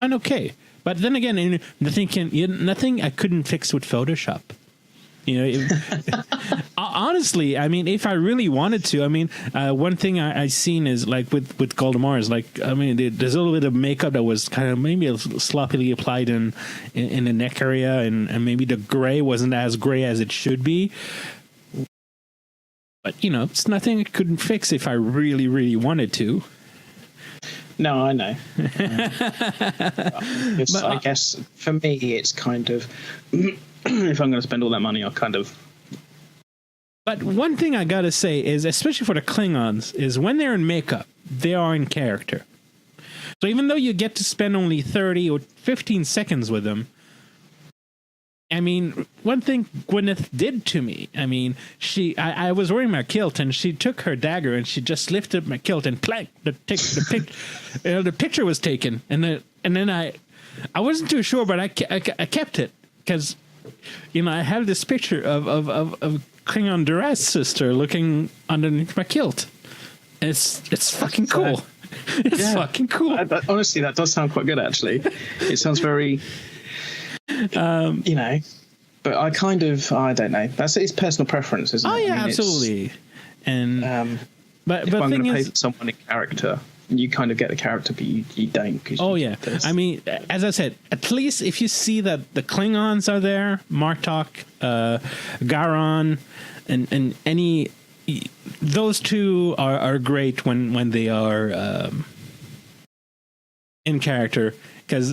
kind of okay. But then again, nothing I couldn't fix with Photoshop. honestly, I mean, if I really wanted to, I mean, one thing I seen is like with Goldemar is like, I mean, there's a little bit of makeup that was kind of maybe sloppily applied in the neck area, and maybe the gray wasn't as gray as it should be. But you know, it's nothing I couldn't fix if I really, really wanted to. No, I know. I guess for me, it's kind of if I'm going to spend all that money, I'll kind of. But one thing I gotta say is, especially for the Klingons, is when they're in makeup, they are in character. So even though you get to spend only 30 or 15 seconds with them, I mean, one thing Gwyneth did to me, I mean, I was wearing my kilt and she took her dagger and she just lifted my kilt and plank, the picture was taken. And then I wasn't too sure, but I kept it because, you know, I have this picture of Klingon Duress sister looking underneath my kilt. It's fucking cool. It's fucking cool. Honestly, that does sound quite good, actually. It sounds very... you know, but I don't know. It's personal preference, isn't it? Oh yeah, I mean, absolutely. And but I'm going to pay for someone in character, you kind of get the character, but you don't. I mean, as I said, at least if you see that the Klingons are there, Martok, Garon, and any those two are great when they are in character, because.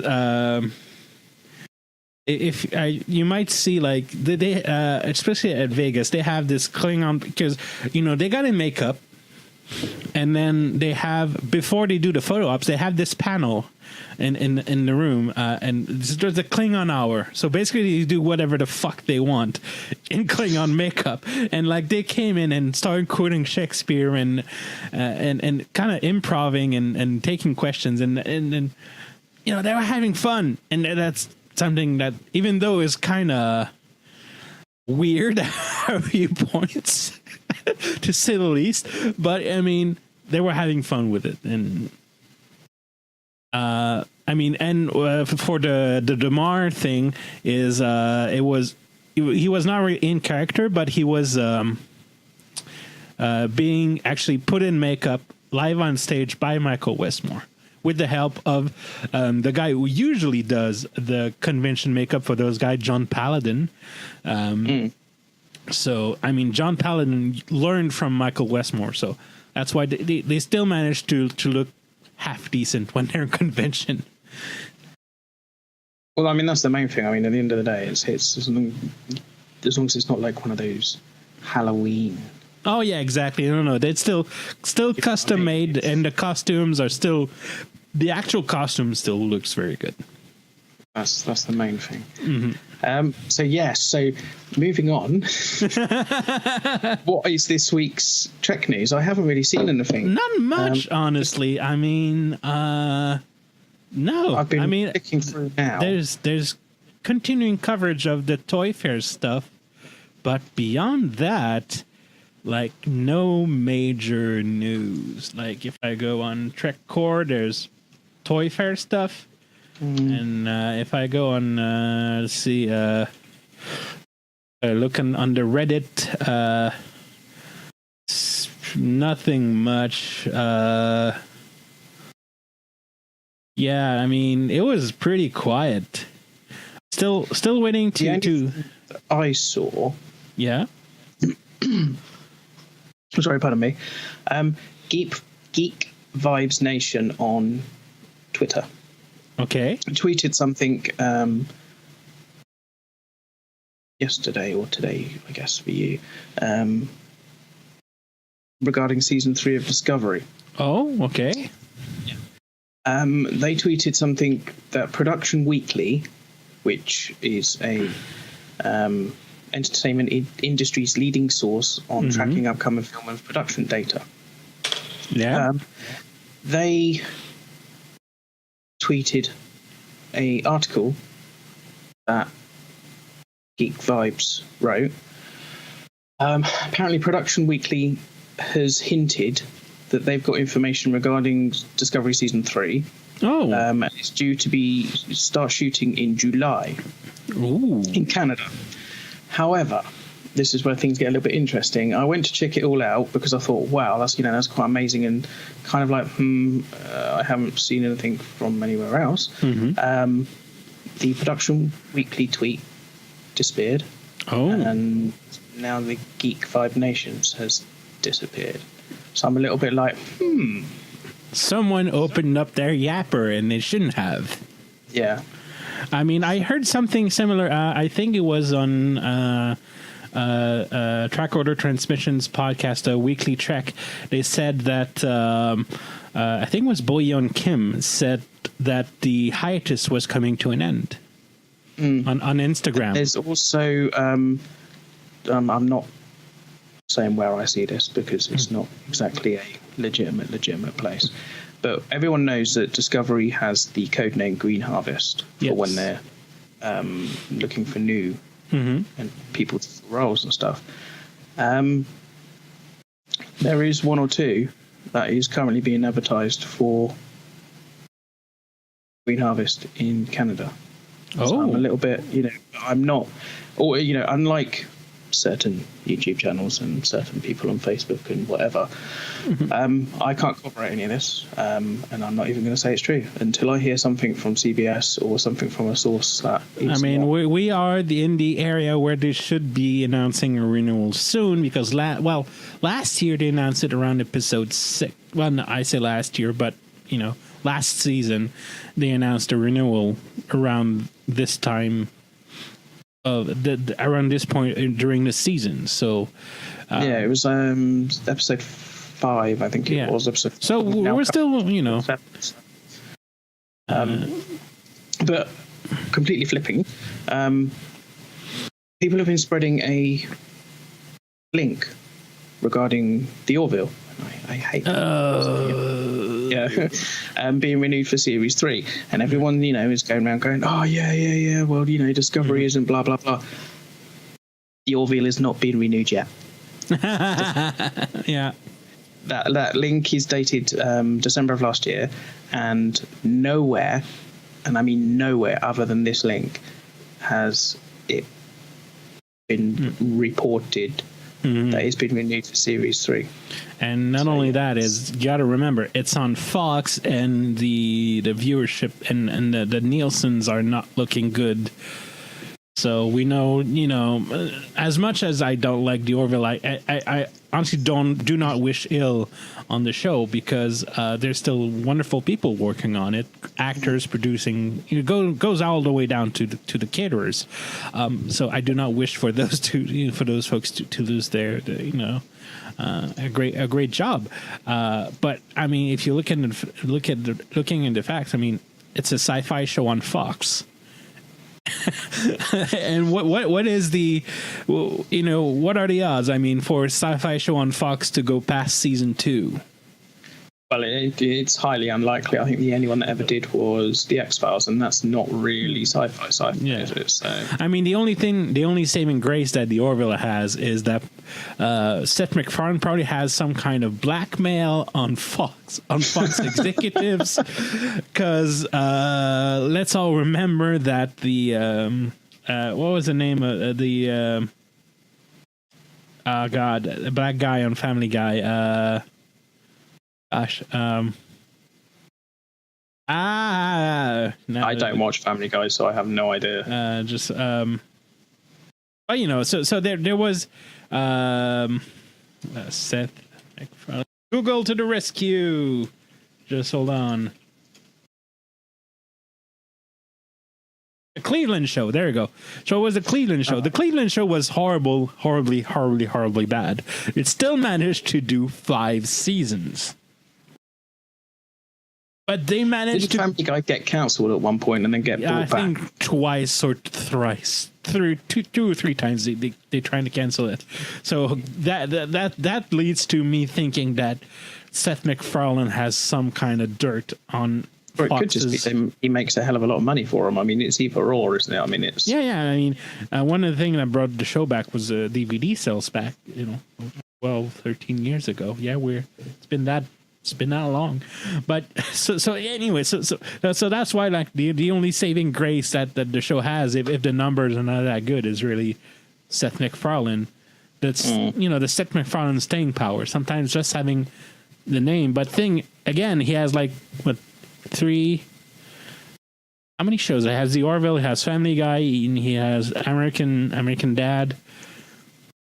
If you might see like they especially at Vegas, they have this Klingon, because you know they got in makeup, and then they have, before they do the photo ops, they have this panel in the room, and there's a Klingon hour. So basically, they do whatever the fuck they want in Klingon makeup, and like they came in and started quoting Shakespeare and kind of improving and taking questions, and you know they were having fun, and that's something that, even though is kind of weird at viewpoints, to say the least, but I mean, they were having fun with it, and I mean, and for the Damar thing is, he was not really in character, but he was being actually put in makeup live on stage by Michael Westmore, with the help of the guy who usually does the convention makeup for those guys, John Paladin. So, I mean, John Paladin learned from Michael Westmore, so that's why they still manage to look half decent when they're in convention. Well, I mean, that's the main thing. I mean, at the end of the day, it's as long as it's not like one of those Halloween. Oh yeah, exactly. No, they're still custom made, and the costumes are still, the actual costume still looks very good. That's the main thing. Mm-hmm. So moving on. What is this week's Trek news? I haven't really seen anything. Not much, honestly. I mean, no. I've been clicking through now. There's continuing coverage of the Toy Fair stuff, but beyond that, like, no major news. Like, if I go on Trek Core, there's Toy Fair stuff. And if I go on, let's see, looking under Reddit, nothing much. Yeah, I mean, it was pretty quiet. Still waiting to. I saw. Yeah. Sorry, pardon me. Geek Vibes Nation on Twitter. Okay. Tweeted something yesterday or today, I guess, for you, regarding season 3 of Discovery. Oh, okay. Yeah. They tweeted something that Production Weekly, which is a entertainment industry's leading source on tracking upcoming film and production data. Yeah. They tweeted a article that Geek Vibes wrote. Apparently Production Weekly has hinted that they've got information regarding Discovery Season 3. Oh. And it's due to start shooting in July. Ooh. In Canada. However, this is where things get a little bit interesting. I went to check it all out because I thought, wow, that's quite amazing, and kind of like, I haven't seen anything from anywhere else. Mm-hmm. The production weekly tweet disappeared. Oh. And now the Geek Five Nations has disappeared. So I'm a little bit like, Someone opened up their yapper and they shouldn't have. Yeah. I mean, I heard something similar. I think it was on Track Order Transmissions podcast, a Weekly Trek. They said that, I think it was Boyeon Kim said that the hiatus was coming to an end on Instagram. There's also, I'm not saying where I see this because it's not exactly a legitimate place. But everyone knows that Discovery has the codename Green Harvest for when they're looking for new and people to fill roles and stuff. There is one or two that is currently being advertised for Green Harvest in Canada. So I'm a little bit, I'm not, or unlike certain YouTube channels and certain people on Facebook and whatever, I can't corroborate any of this, and I'm not even going to say it's true until I hear something from CBS or something from a source that is we are in the area where they should be announcing a renewal soon, because last year they announced it around episode 6. Well, no, I say last year, but last season they announced a renewal around this time around this point during the season. So it was episode 5, I think it was episode 5. So we're still but completely flipping, people have been spreading a link regarding the Orville. I hate being renewed for Series 3, and everyone is going around going, oh yeah, well Discovery isn't blah blah blah. The Orville is not being renewed yet. Yeah, that link is dated December of last year, and nowhere, and I mean nowhere other than this link, has it been reported that it's been renewed for Series 3. And not only that, is you got to remember it's on Fox, and the viewership and the Nielsen's are not looking good. So we know, as much as I don't like the Orville, I honestly do not wish ill on the show, because there's still wonderful people working on it, actors producing. It goes all the way down to the caterers. So I do not wish for those for those folks to lose their a great job. But I mean, if you looking into facts, I mean, it's a sci-fi show on Fox. And what is the what are the odds, I mean, for a sci-fi show on Fox to go past season 2? Well, it's highly unlikely. I think the only one that ever did was the X-Files, and that's not really sci-fi, is it? So I mean, the only saving grace that the Orville has is that Seth MacFarlane probably has some kind of blackmail on Fox executives, because let's all remember that the what was the name of the the black guy on Family Guy, no, I don't watch Family Guy, so I have no idea. So there was Seth MacFarlane. Google to the rescue. Just hold on. The Cleveland Show. There you go. So it was the Cleveland Show. The Cleveland Show was horribly bad. It still managed to do 5 seasons. But they managed to... Did Family Guy get cancelled at one point and then get brought back? I think twice or thrice. Two or three times they trying to cancel it. So that leads to me thinking that Seth MacFarlane has some kind of dirt on Or it could just be he makes a hell of a lot of money for him. I mean, it's either or, isn't it? I mean, it's... Yeah. I mean, one of the things that brought the show back was DVD sales back, 12, 13 years ago. Yeah, it's been that long. But so anyway, so that's why, like, the only saving grace that the show has, if the numbers are not that good, is really Seth MacFarlane. That's the Seth MacFarlane staying power. Sometimes just having the name, but thing again, he has like what 3. How many shows? He has The Orville, he has Family Guy, and he has American Dad.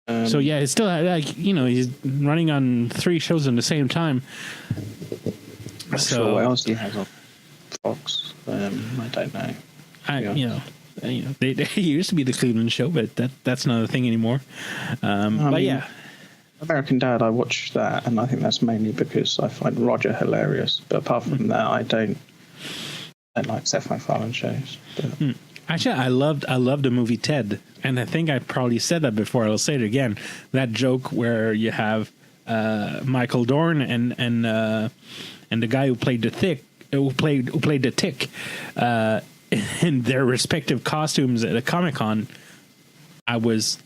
So yeah, it's still like he's running on 3 shows at the same time. So what else he has on Fox? I don't know. They used to be the Cleveland Show, but that's not a thing anymore. But yeah, American Dad, I watched that, and I think that's mainly because I find Roger hilarious. But apart from that, I don't like Seth MacFarlane shows. But. Actually, I loved the movie Ted, and I think I probably said that before. I'll say it again. That joke where you have Michael Dorn and the guy who played the Tick, in their respective costumes at a Comic-Con. I was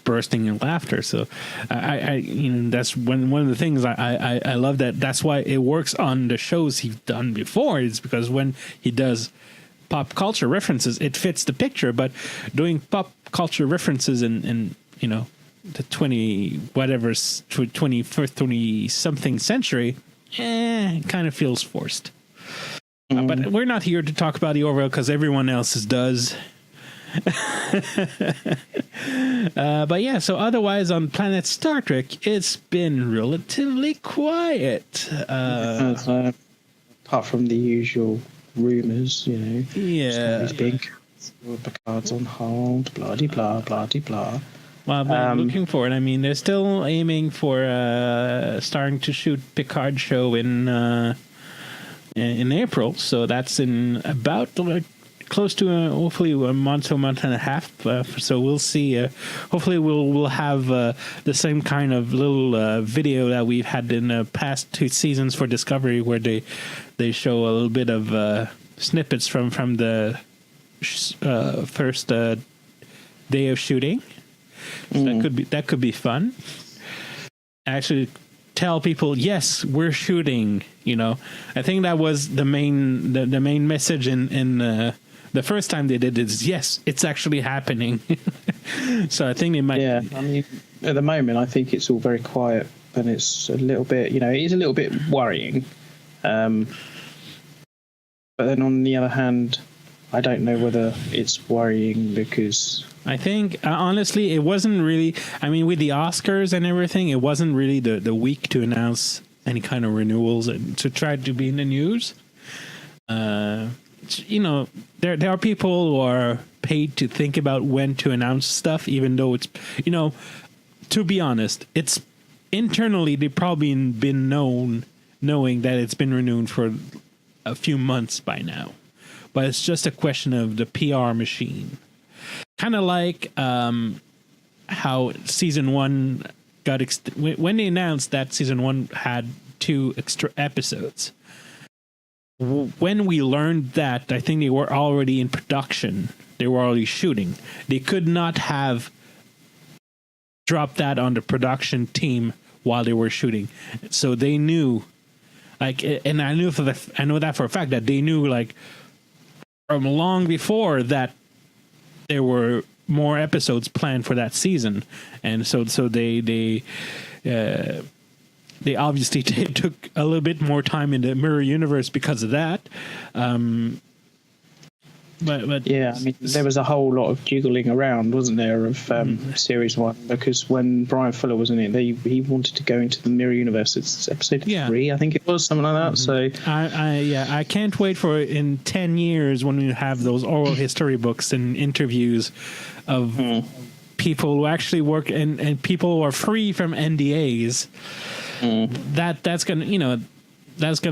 bursting in laughter. So I that's one of the things I love that. That's why it works on the shows he's done before. Is because when he does pop culture references, it fits the picture. But doing pop culture references in the 21st, 20 something century, it kind of feels forced. But we're not here to talk about the Orville because everyone else does. But yeah, so otherwise on Planet Star Trek, it's been relatively quiet. Apart from the usual rumors, Yeah. Big Picard's on hold, blah de blah, blah de blah. Well, but I'm looking for it. I mean, they're still aiming for starting to shoot Picard show in April, so that's in about close to hopefully a month and a half. So we'll see. Hopefully, we'll have the same kind of little video that we've had in the past 2 seasons for Discovery, where they show a little bit of snippets from the first day of shooting. So that could be fun. Actually, tell people, yes, we're shooting. I think that was the main message in the first time they did it. Is yes, it's actually happening. So I think they might. Yeah, I mean, at the moment, I think it's all very quiet, and it's a little bit, it is a little bit worrying. But then on the other hand, I don't know whether it's worrying because I think honestly, it wasn't really. I mean, with the Oscars and everything, it wasn't really the week to announce any kind of renewals and to try to be in the news. There are people who are paid to think about when to announce stuff, even though it's, to be honest, it's internally they've probably been knowing that it's been renewed for a few months by now, but it's just a question of the PR machine. Kind of like how season 1 got when they announced that season 1 had 2 extra episodes. When we learned that, I think they were already in production. They were already shooting. They could not have dropped that on the production team while they were shooting. So they knew, and I know that for a fact that they knew, from long before that there were more episodes planned for that season, and so they obviously took a little bit more time in the mirror universe because of that. But yeah, I mean, there was a whole lot of jiggling around, wasn't there, of series 1? Because when Brian Fuller was in it, he wanted to go into the mirror universe. It's episode 3, I think it was, something like that. So I can't wait for in 10 years when we have those oral history books and interviews of people who actually work and people who are free from NDAs. That's gonna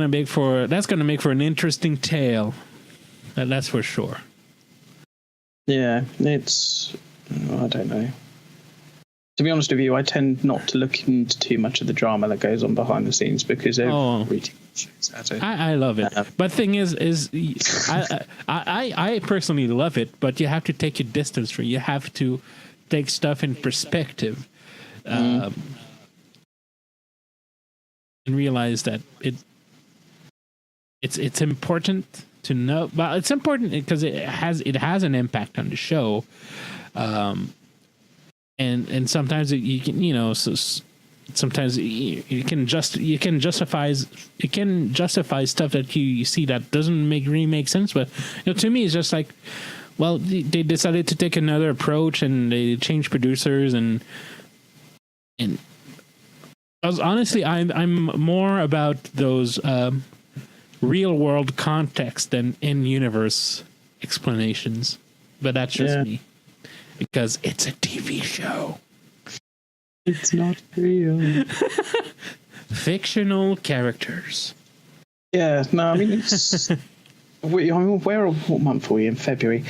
make for an interesting tale. That's for sure. Yeah, it's, I don't know. To be honest with you, I tend not to look into too much of the drama that goes on behind the scenes because every shoots at it. I love it. But thing is I personally love it, but you have to take your distance from it. You have to take stuff in perspective. And realize that it's important to know. Well, it's important because it has an impact on the show, and sometimes you can, you know, sometimes you can justify stuff that you see that doesn't really make sense. But you know, to me, it's just like, well, they decided to take another approach and they changed producers and honestly, I'm more about those real world context than in universe explanations. But that's just me, because it's a TV show. It's not real. Fictional characters. Yeah, no, I mean, it's. What month are we in? February.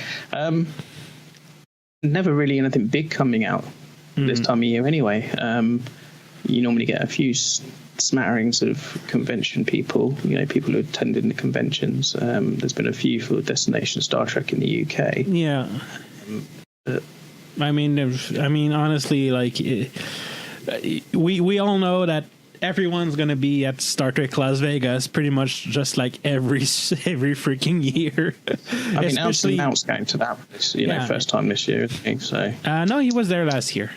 Never really anything big coming out this time of year anyway. You normally get a few smatterings of convention people, you know, people who attended the conventions. There's been a few for Destination Star Trek in the UK. Yeah. I mean, honestly, like, we all know that everyone's going to be at Star Trek Las Vegas pretty much just like every freaking year. I mean, Al's going to that, first time this year, I think so. No, he was there last year.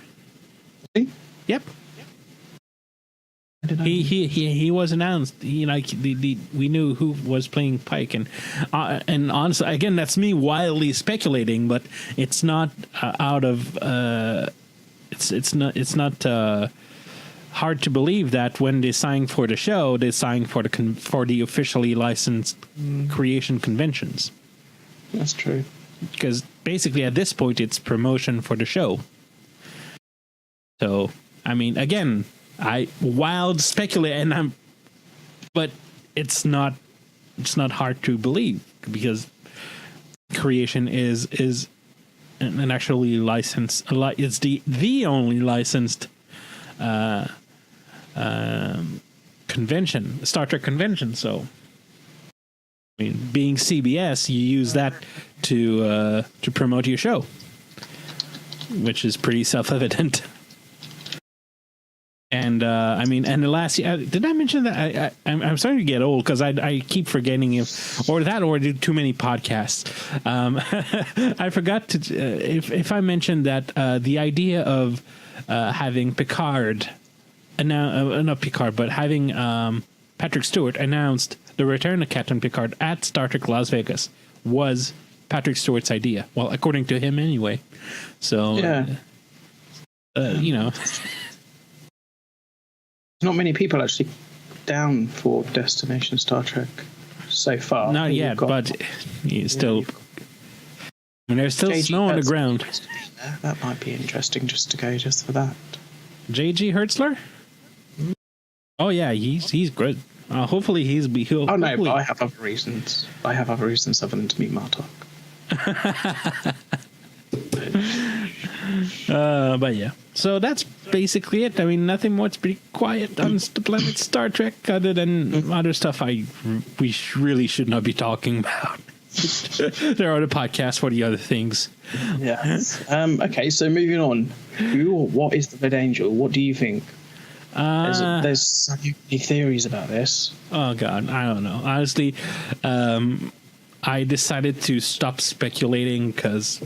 He? Yep. He was announced. We knew who was playing Pike, and honestly, again, that's me wildly speculating, but it's not out of it's not hard to believe that when they signed for the show, they signed for the officially licensed creation conventions. That's true. Because basically, at this point, it's promotion for the show. So, I mean, again, I wild speculate, but it's not hard to believe, because creation is an actually licensed. It's the only licensed convention, Star Trek convention. So, I mean, being CBS, you use that to promote your show, which is pretty self-evident. And I mean, and the last year, did I mention that I'm starting to get old because I keep forgetting or do too many podcasts. I forgot to if I mentioned that the idea of having Picard, not Picard, but having Patrick Stewart announced the return of Captain Picard at Star Trek Las Vegas was Patrick Stewart's idea. Well, according to him, anyway. So, you know. Not many people actually down for Destination Star Trek so far. Not yet, but you still. I mean, there's still snow on the ground. That might be interesting just to go just for that. J.G. Hertzler? Oh yeah, he's good. Hopefully he'll. Oh no, but I have other reasons. Other than to meet Martok. But yeah, so that's basically it. I mean, nothing more. It's pretty quiet on the planet Star Trek, other than other stuff we really should not be talking about. There are other podcasts for the other things. Yeah. Okay, so moving on. What is the Red Angel? What do you think? There's so many theories about this. Oh God, I don't know. Honestly, I decided to stop speculating because.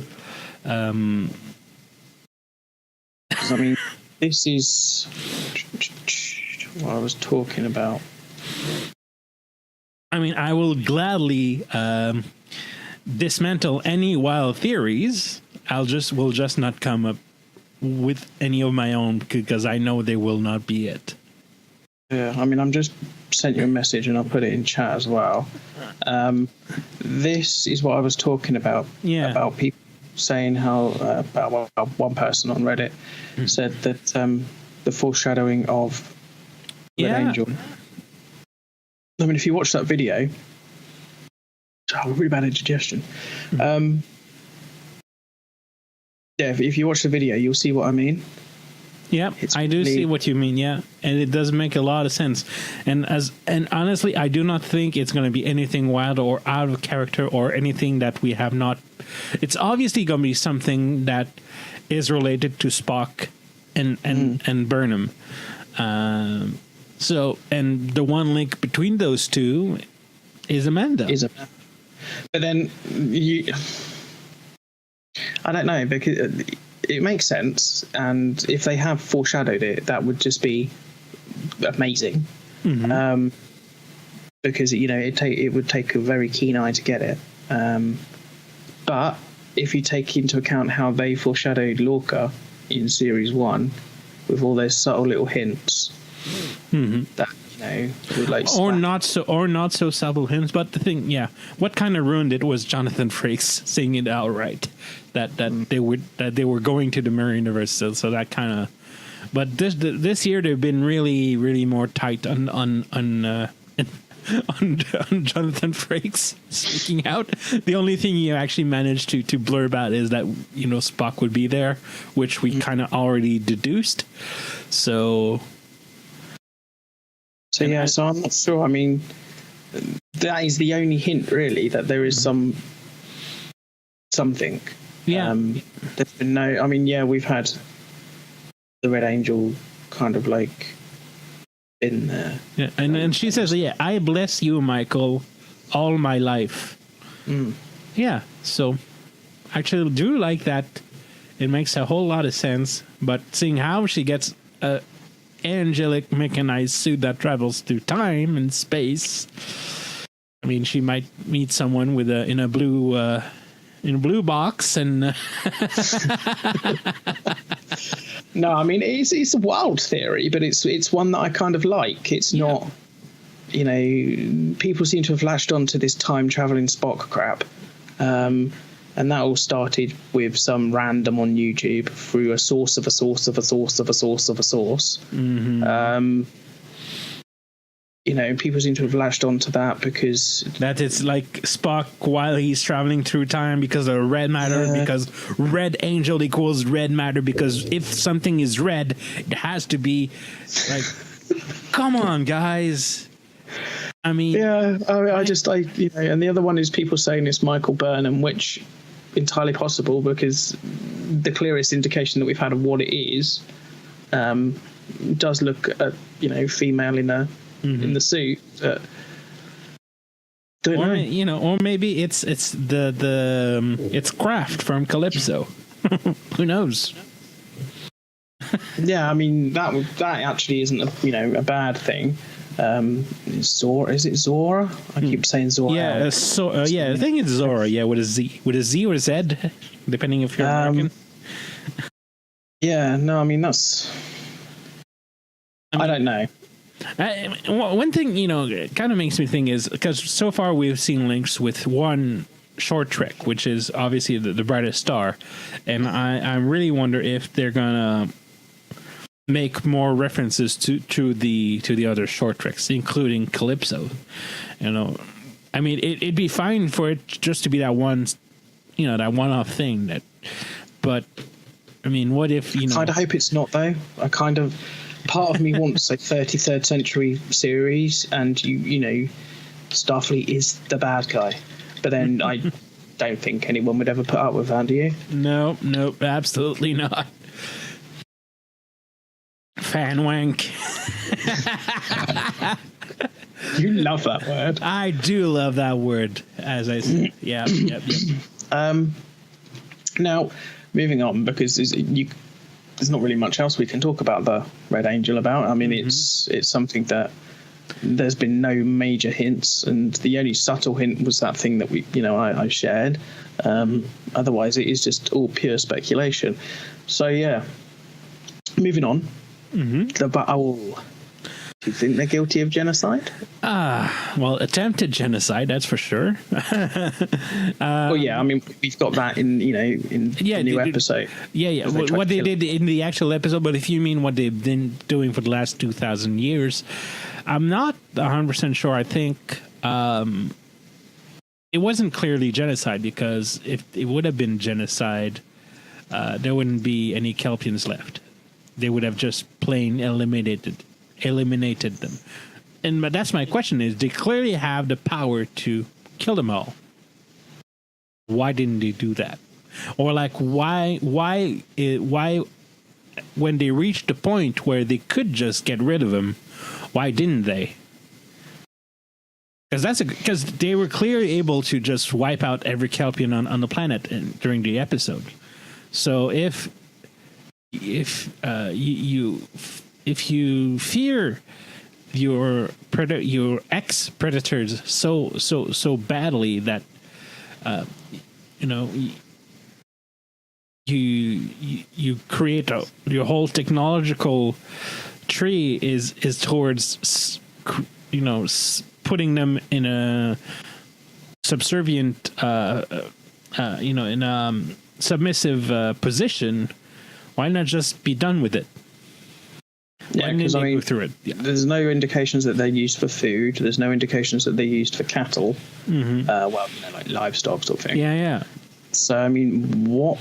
I mean, this is what I was talking about. I mean, I will gladly dismantle any wild theories. Will just not come up with any of my own, because I know they will not be it. Yeah, I mean, I'm just sent you a message and I'll put it in chat as well. This is what I was talking about. Yeah. About people saying how about one person on Reddit said that the foreshadowing of Red Angel. I mean, if you watch that video, really bad indigestion. If you watch the video, you'll see what I mean. Yeah, I do see what you mean. Yeah, and it does make a lot of sense. And honestly, I do not think it's going to be anything wild or out of character or anything that we have not. It's obviously going to be something that is related to Spock and Burnham. So, and the one link between those two is Amanda. But then I don't know, because it makes sense, and if they have foreshadowed it, that would just be amazing. Because it would take a very keen eye to get it. But if you take into account how they foreshadowed Lorca in series 1, with all those subtle little hints, that would or not so subtle hints. But the thing, what kind of ruined it was Jonathan Frakes saying it outright that they were going to the mirror universe. So that kind of. But this year they've been really, really more tight on Jonathan Frakes speaking out. The only thing you actually managed to blurb out is that Spock would be there, which we kind of already deduced. So I'm not sure. I mean, that is the only hint, really, that there is something. Yeah. There's been no. I mean, we've had the Red Angel kind of like in there. Yeah, and she says, I bless you, Michael, all my life. Yeah, so actually do like that. It makes a whole lot of sense, but seeing how she gets a angelic mechanized suit that travels through time and space, I mean, she might meet someone with in a blue box and No, I mean it's a wild theory, but it's one that I kind of like. It's not, people seem to have latched onto this time traveling Spock crap, and that all started with some random on YouTube through a source of a source of a source of a source of a source. People seem to have latched onto that because that it's like Spock while he's traveling through time because of red matter, because red angel equals red matter, because if something is red, it has to be like, come on, guys. I mean, and the other one is people saying it's Michael Burnham, which entirely possible because the clearest indication that we've had of what it is does look at female in the suit. Or maybe it's it's Kraft from Calypso. Who knows? I mean that actually isn't a bad thing. Zora, is it Zora? I keep saying Zora. I think it's Zora. Yeah, with a Z or a Z, depending if you're American. I mean that's. I don't know. One thing, kind of makes me think is because so far we've seen links with one short trek, which is obviously the brightest star, and I really wonder if they're gonna make more references to the other short treks, including Calypso. I mean, it'd be fine for it just to be that one, that one-off thing. But I mean, what if I kind of hope it's not though. Part of me wants a 33rd century series, and Starfleet is the bad guy. But then I don't think anyone would ever put up with that, do you? No, absolutely not. Fan wank. You love that word. I do love that word, as I said. Yep. Now, moving on, because there's not really much else we can talk about the Red Angel about. I mean, it's something that there's been no major hints, and the only subtle hint was that thing that I shared. Otherwise, it is just all pure speculation. So, moving on. The Baal. Do you think they're guilty of genocide? Well, attempted genocide, that's for sure. I mean, we've got that in the new episode. Yeah. What they did in the actual episode, but if you mean what they've been doing for the last 2,000 years, I'm not 100% sure. I think it wasn't clearly genocide, because if it would have been genocide, there wouldn't be any Kelpians left. They would have just plain eliminated them. But that's my question: is they clearly have the power to kill them all? Why didn't they do that? Or why when they reached the point where they could just get rid of them, why didn't they? Because they were clearly able to just wipe out every Kelpian on the planet during the episode. So if if if you fear your ex predators so badly that you know you create your whole technological tree is towards putting them in a subservient in a submissive position. Why not just be done with it? Yeah, because go through it. Yeah. There's no indications that they're used for food. There's no indications that they're used for cattle. Mm-hmm. Like livestock sort of thing. Yeah. So I mean, what?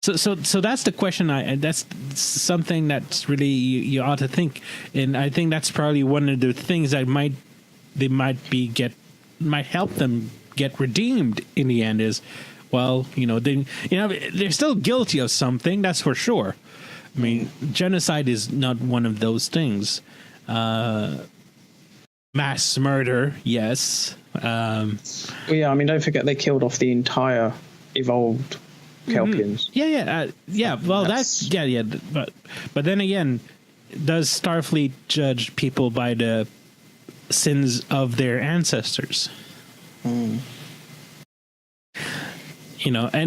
So that's the question. That's something that's really you ought to think, and I think that's probably one of the things that might help them get redeemed in the end. Is they're still guilty of something, that's for sure. I mean, genocide is not one of those things. Mass murder, yes. I mean, don't forget they killed off the entire evolved Kelpians. Yeah. Well, that's but then again, does Starfleet judge people by the sins of their ancestors? And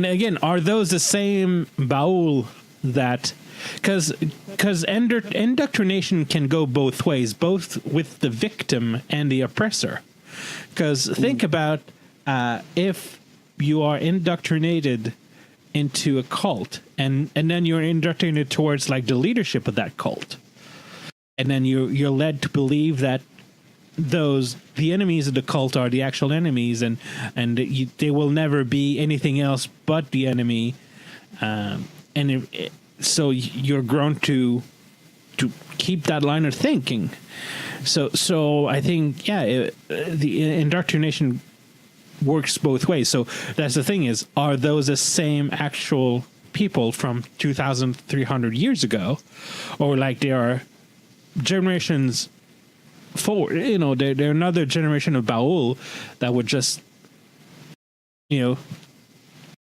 again, are those the same Baul that? Because indoctrination can go both ways, both with the victim and the oppressor. Because think about if you are indoctrinated into a cult, and then you're indoctrinated towards like the leadership of that cult, and then you're led to believe that the enemies of the cult are the actual enemies, and they will never be anything else but the enemy, so you're grown to keep that line of thinking. So I think the indoctrination works both ways. So that's the thing: is are those the same actual people from 2,300 years ago, or like they are generations forward? They're another generation of Baul that would just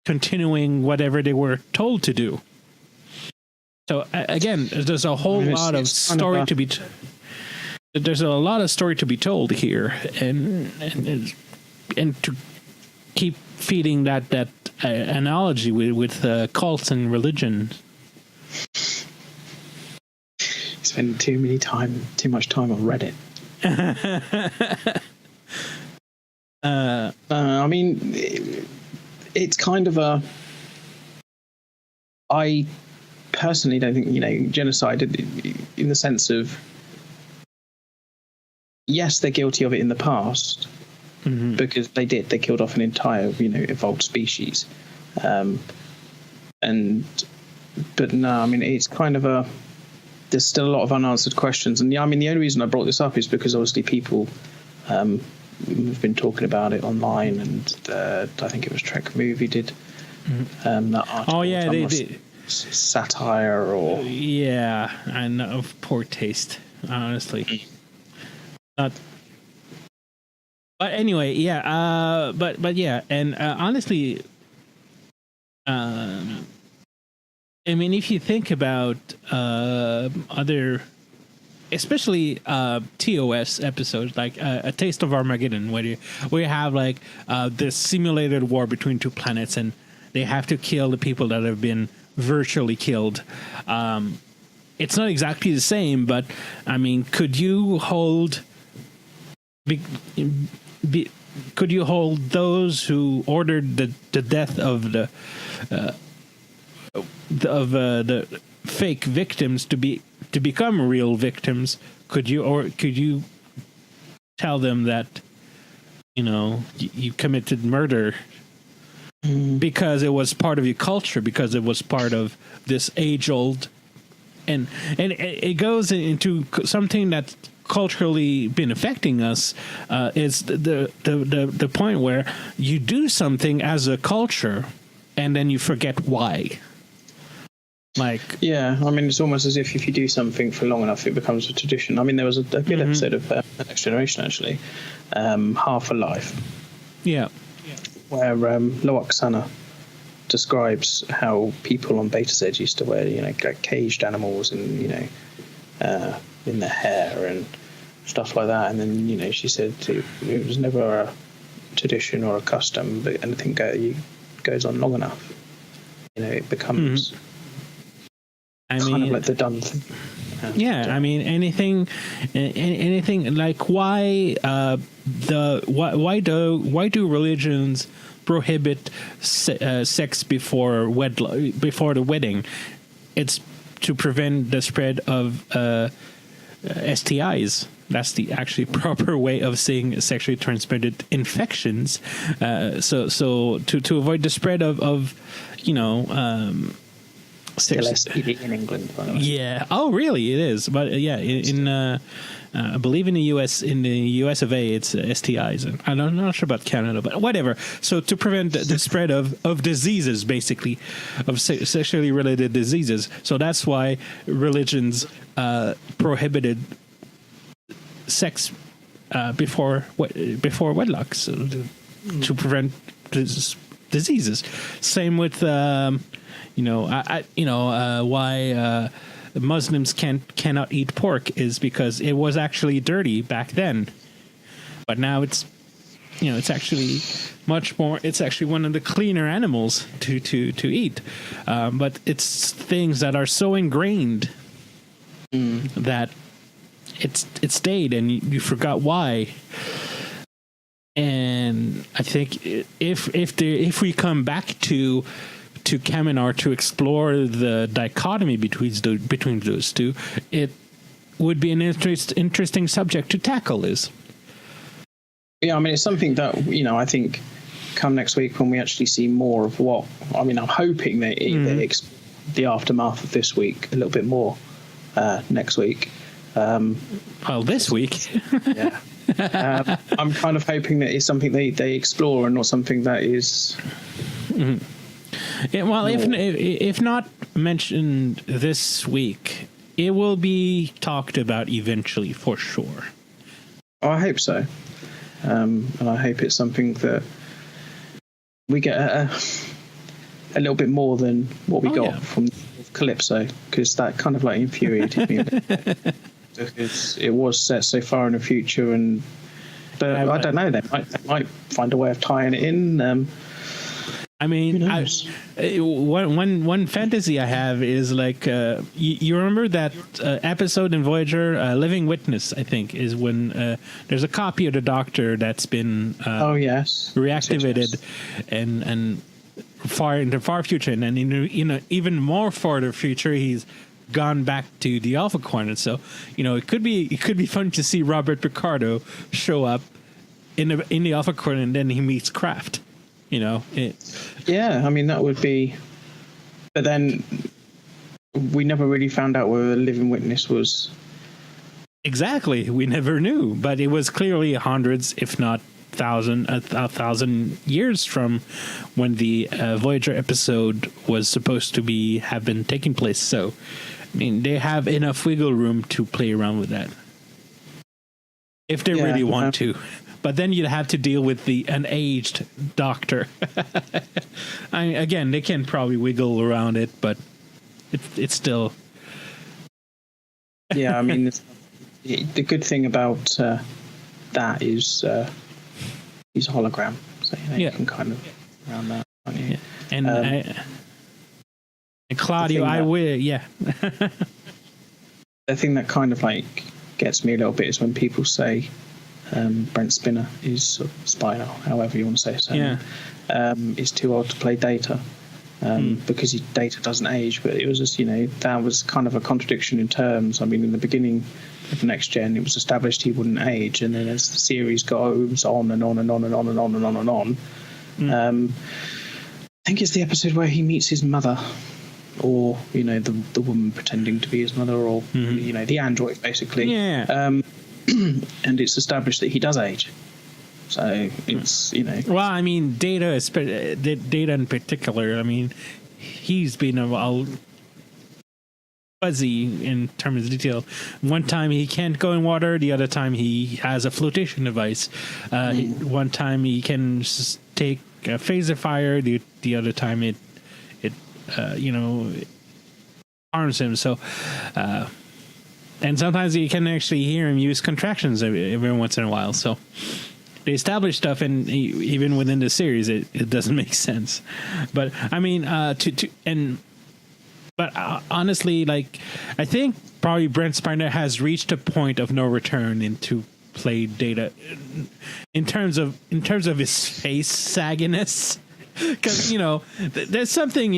continuing whatever they were told to do. So again, there's a whole lot of story to be. There's a lot of story to be told here, and to keep feeding that analogy with cults and religion. Spend too much time on Reddit. I mean, it's kind of I personally don't think genocide in the sense of, yes, they're guilty of it in the past, because they killed off an entire evolved species, but no, I mean, it's kind of there's still a lot of unanswered questions. And I mean, the only reason I brought this up is because obviously people have been talking about it online, and I think it was Trek Movie did that article. Oh yeah, they did. Satire or I know, of poor taste, honestly. But anyway, but yeah, and honestly, I mean, if you think about other, especially TOS episodes, like A Taste of Armageddon, where you have like this simulated war between two planets, and they have to kill the people that have been virtually killed. It's not exactly the same, but I mean, could you hold those who ordered the death of the fake victims to become real victims? Could you tell them that you committed murder because it was part of your culture, because it was part of this age-old, and it goes into something that's culturally been affecting us, is the point where you do something as a culture and then you forget why. Like, yeah, I mean, it's almost as if you do something for long enough, it becomes a tradition. I mean, there was a good episode of The Next Generation, actually, Half a Life. Yeah. Where Loak Sana describes how people on Beta Z used to wear, like caged animals and, in their hair and stuff like that. And then, she said it was never a tradition or a custom, but anything goes on long enough, it becomes kind of like the done thing. I mean, anything like why do religions prohibit sex before the wedding? It's to prevent the spread of STIs. That's the actually proper way of saying sexually transmitted infections. So to avoid the spread of LSD in England, by the way. Yeah. Oh, really? It is. But in I believe in the US of A, it's STIs. And I'm not sure about Canada, but whatever. So to prevent the spread of diseases, basically, of sexually related diseases. So that's why religions prohibited sex before wedlock, so to prevent diseases. Same with why Muslims cannot eat pork is because it was actually dirty back then, but now it's actually much more. It's actually one of the cleaner animals to eat, but it's things that are so ingrained that it stayed and you forgot why. And I think if we come back to Kaminar to explore the dichotomy between those two, it would be an interesting subject to tackle. Is I mean, it's something that I think come next week when we actually see more of what. I mean, I'm hoping that the aftermath of this week a little bit more next week. This week, yeah. I'm kind of hoping that it's something they explore and not something that is. Mm-hmm. Yeah, well, if not mentioned this week, it will be talked about eventually for sure. Oh, I hope so, and I hope it's something that we get a little bit more than what we got from Calypso, because that kind of like infuriated me a bit. Because it was set so far in the future, but I don't know. They might find a way of tying it in. I mean, one fantasy I have is like you remember that episode in Voyager, Living Witness, I think, is when there's a copy of the Doctor that's been reactivated and far into far future, and then in even more farther future, he's gone back to the Alpha Quadrant. So it could be fun to see Robert Picardo show up in the Alpha Quadrant, and then he meets Kraft. Yeah, I mean, that would be, but then we never really found out whether the Living Witness was. Exactly, we never knew, but it was clearly hundreds, if not a thousand years from when the Voyager episode was supposed to have been taking place. So, I mean, they have enough wiggle room to play around with that if they really want to. But then you'd have to deal with an aged Doctor. Again, they can probably wiggle around it, but it's still. Yeah, I mean, the good thing about that is he's a hologram, so you can kind of around that, can't you? Yeah. And Claudio, I will. Yeah. The thing that kind of like gets me a little bit is when people say. Brent Spinner is sort of Spiner, however you want to say his name. Is too old to play Data because Data doesn't age. But it was just, that was kind of a contradiction in terms. I mean, in the beginning of Next Gen, it was established he wouldn't age, and then as the series goes on and on and on and on and on and on and on, I think it's the episode where he meets his mother, or the woman pretending to be his mother, or the android basically. Yeah. And it's established that he does age. So it's, Well, I mean, Data in particular, I mean, he's been all fuzzy in terms of detail. One time he can't go in water, the other time he has a flotation device. One time he can take a phaser fire, the other time harms him. So, and sometimes you can actually hear him use contractions every once in a while. So they establish stuff, and even within the series, it doesn't make sense. But I mean, honestly, like, I think probably Brent Spiner has reached a point of no return into play Data in terms of his face sagginess, because there's something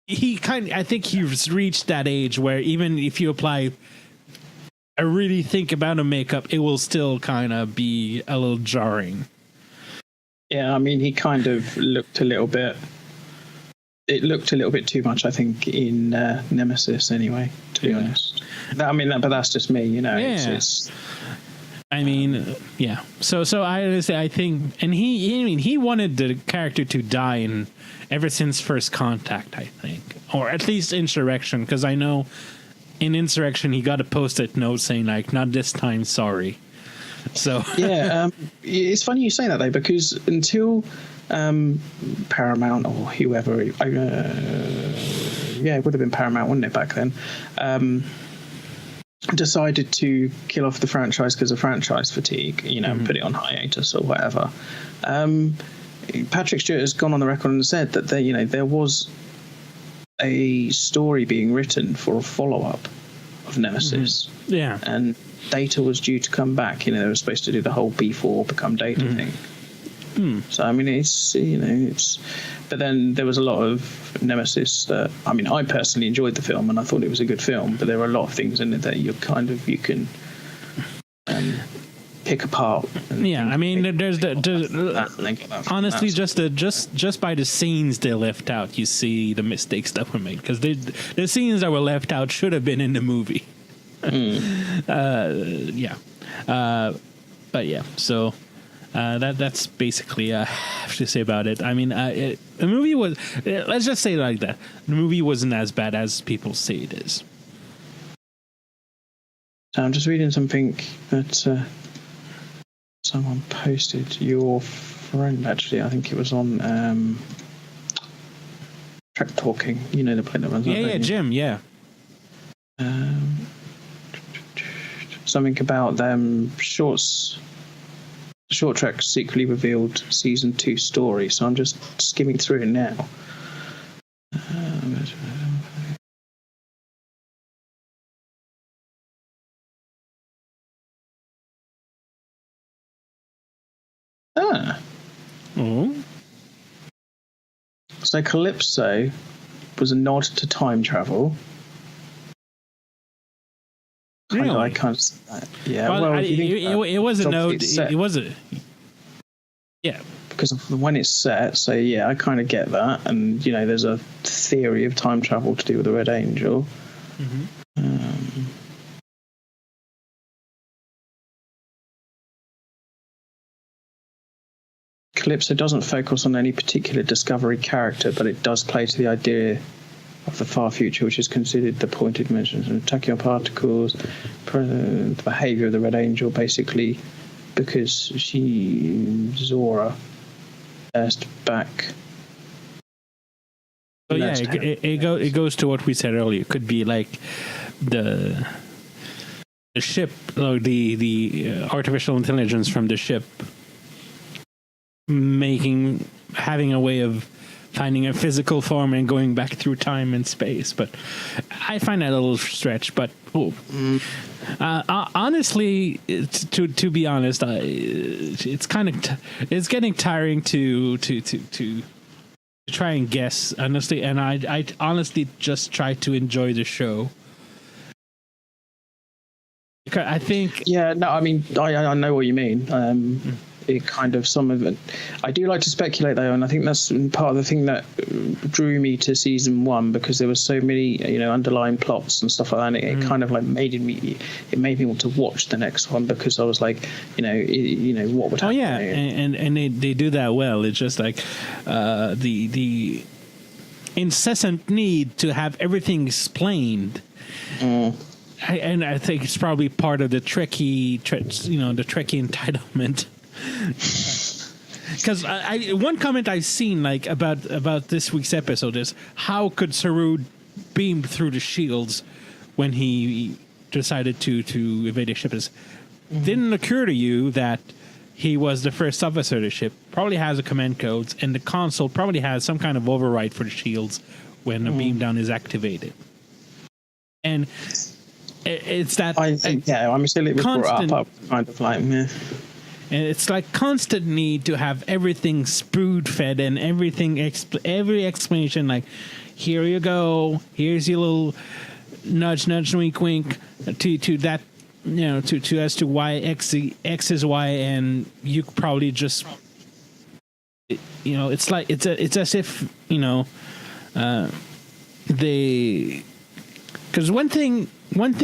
I think he's reached that age where even if you apply a really think about a makeup, it will still kind of be a little jarring. Yeah, I mean, he kind of looked a little bit. It looked a little bit too much, I think, in Nemesis. Anyway, to be honest, but that's just me. Yeah. It's I mean, yeah. So I think, and he wanted the character to die ever since First Contact, I think, or at least Insurrection, because I know in Insurrection he got a post-it note saying like, "Not this time, sorry." So yeah, it's funny you say that though, because until Paramount or whoever, it would have been Paramount, wouldn't it, back then? Decided to kill off the franchise because of franchise fatigue, and put it on hiatus or whatever. Patrick Stewart has gone on the record and said that there was a story being written for a follow-up of Nemesis. Mm-hmm. Yeah. And Data was due to come back. They were supposed to do the whole B4 become Data thing. So I mean, it's but then there was a lot of Nemesis that, I mean, I personally enjoyed the film and I thought it was a good film, but there were a lot of things in it that you can pick apart. Yeah, I mean, there's honestly just by the scenes they left out, you see the mistakes that were made, because the scenes that were left out should have been in the movie. But yeah, so. That's basically I have to say about it. I mean, the movie was, let's just say it like that. The movie wasn't as bad as people say it is. So I'm just reading something that someone posted. Your friend, actually, I think it was on Trek Talking. The plane that runs. Yeah, Jim. Yeah. Something about them shorts. Short Trek secretly revealed season 2 story, so I'm just skimming through it now. So Calypso was a nod to time travel. Really? I can't. Yeah. Well, it was a node. It was a. Yeah. Because of when it's set, so yeah, I kind of get that, and there's a theory of time travel to do with the Red Angel. Mm-hmm. Calypso doesn't focus on any particular Discovery character, but it does play to the idea of the far future, which is considered the pointed mentions of tachyon particles, the behavior of the Red Angel, basically, because Zora first back. So yeah, it goes to what we said earlier. It could be like the ship, or the artificial intelligence from the ship, having a way of finding a physical form and going back through time and space. But I find that a little stretch. But honestly, to be honest, it's kind of it's getting tiring to try and guess, honestly. And I honestly just try to enjoy the show. I think. Yeah. No. I mean, I know what you mean. It kind of, some of it, I do like to speculate though, and I think that's part of the thing that drew me to season 1, because there were so many underlying plots and stuff like that, and it kind of like made me want to watch the next one, because I was like, what would happen. Oh yeah, and they do that well. It's just like the incessant need to have everything explained. And I think it's probably part of the Trekkie entitlement. because one comment I've seen like about this week's episode is how could Saru beam through the shields when he decided to evade the ship? Didn't occur to you that he was the first officer of the ship, probably has a command codes, and the console probably has some kind of override for the shields when a beam down is activated. And it's that I'm still it was brought up kind of like meh. And it's like constant need to have everything spoon fed and everything every explanation like, here you go, here's your little nudge wink wink to that, to as to why x is y, and you probably just it's like it's as if they, because one thing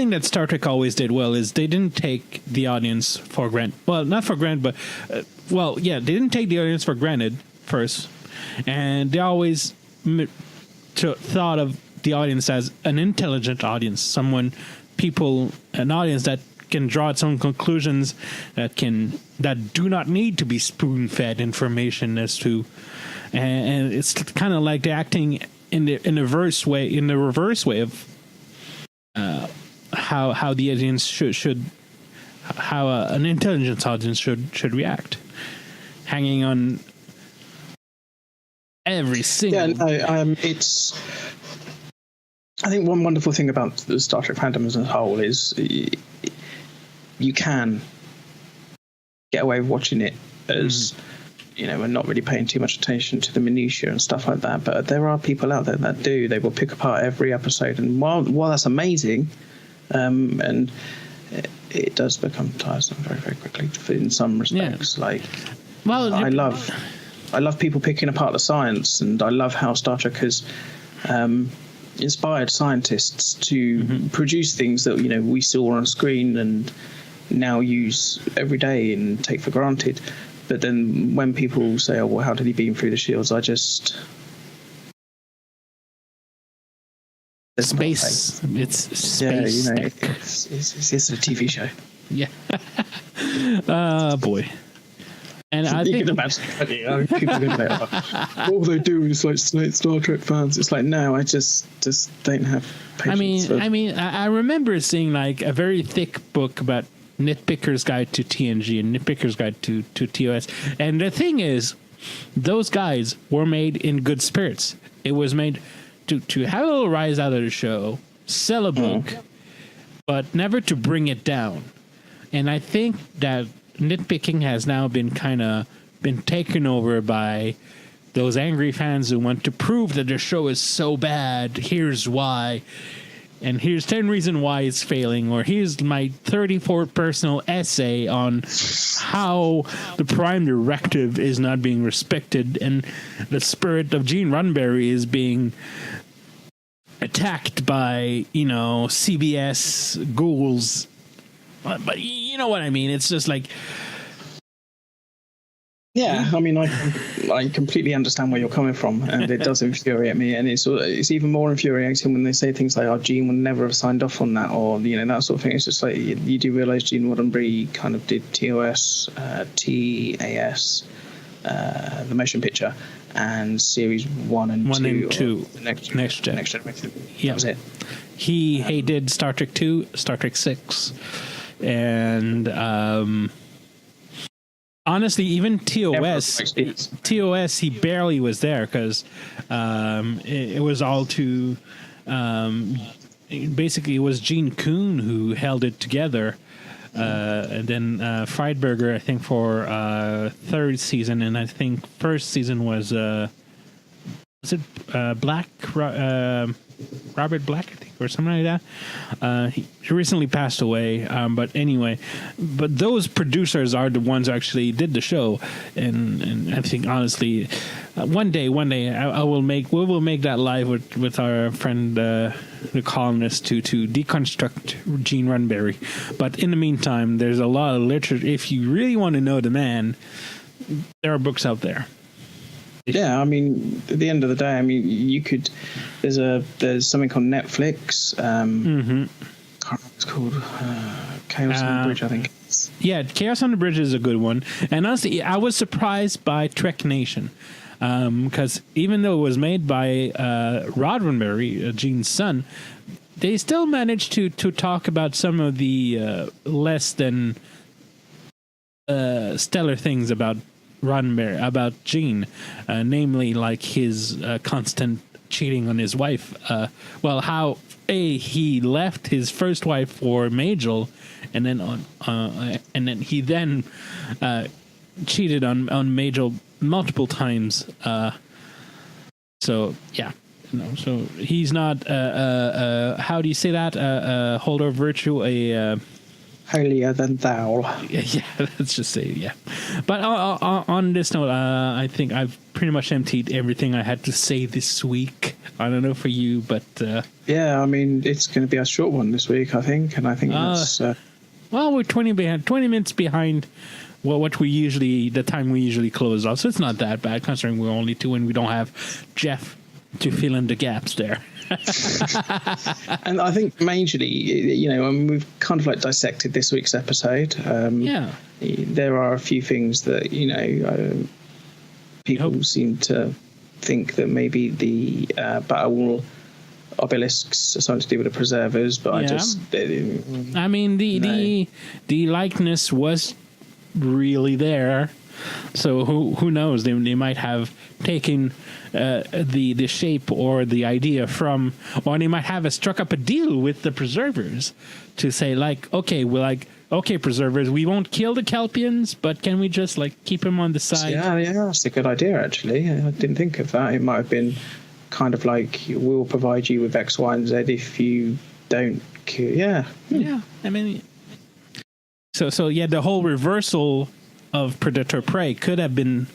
that Star Trek always did well is they didn't take the audience for granted. Well, not for granted, but they didn't take the audience for granted first, and they always thought of the audience as an intelligent audience, an audience that can draw its own conclusions, that do not need to be spoon-fed information as to, and it's kind of like they're acting in the reverse way of how the audience should how an intelligence audience should react, hanging on every single. It's. I think one wonderful thing about the Star Trek fandom as a whole is you can get away with watching it as and not really paying too much attention to the minutiae and stuff like that. But there are people out there that do. They will pick apart every episode, and while that's amazing, and it does become tiresome very, very quickly in some respects. Yeah. I love people picking apart the science, and I love how Star Trek has inspired scientists to produce things that we saw on screen and now use every day and take for granted. But then when people say, "Oh, well, how did he beam through the shields?" I just space. It's space. Yeah, it's a TV show. Yeah. Boy. And I think people are going to say, all they do is like Star Trek fans. It's like, no, I just don't have patience. I remember seeing like a very thick book about Nitpicker's Guide to TNG and Nitpicker's Guide to TOS. And the thing is, those guys were made in good spirits. It was made to have a little rise out of the show, sell a book, but never to bring it down. And I think that nitpicking has now been taken over by those angry fans who want to prove that the show is so bad. Here's why, and here's 10 reasons why it's failing, or here's my 34th personal essay on how the Prime Directive is not being respected and the spirit of Gene Roddenberry is being attacked by CBS ghouls. But you know what I mean? It's just like... Yeah, I mean, I completely understand where you're coming from, and it does infuriate me. And it's even more infuriating when they say things like, "Oh, Gene would never have signed off on that," or that sort of thing. It's just like you do realise Gene Roddenberry kind of did TOS, TAS, the motion picture, and series 1 and 2. Next Generation. Yeah, that was it. He did Star Trek 2, Star Trek 6. And honestly, even TOS, he barely was there because it was all too. Basically, it was Gene Kuhn who held it together, and then Friedberger, I think, for third season, and I think first season was Black. Robert Black, I think, or something like that. He recently passed away. But anyway, those producers are the ones who actually did the show, and I think honestly, one day, we will make that live with our friend the columnist to deconstruct Gene Roddenberry. But in the meantime, there's a lot of literature. If you really want to know the man, there are books out there. Yeah, I mean, at the end of the day, I mean, you could. There's something on Netflix. I can't remember what it's called. Chaos on the Bridge, I think. Yeah, Chaos on the Bridge is a good one. And honestly, I was surprised by Trek Nation. Because even though it was made by Roddenberry, Gene's son, they still managed to talk about some of the less than stellar things about Roddenberry, about Gene, namely like his constant cheating on his wife. How he left his first wife for Majel, and then he cheated on Majel multiple times. So yeah, so he's not how do you say that? Holder of virtue, holier than thou. Yeah, let's just say yeah. But on this note, I think I've pretty much emptied everything I had to say this week. I don't know for you, but yeah, I mean it's going to be a short one this week, I think, and I think that's. Well, we're 20 minutes behind. Well, the time we usually close off, so it's not that bad considering we're only two and we don't have Jeff to fill in the gaps there. And I think majorly, I mean, we've kind of like dissected this week's episode. There are a few things that people seem to think that maybe the battle obelisks are something to do with the preservers, but I mean the likeness was really there, so who knows, they might have taken the shape or the idea from, or they might have struck up a deal with the preservers to say okay preservers, we won't kill the Kelpians, but can we just keep them on the side? Yeah, that's a good idea actually. I didn't think of that. It might have been kind of like, we'll provide you with X, Y, and Z if you don't kill. Yeah. I mean, so yeah, the whole reversal of predator prey could have been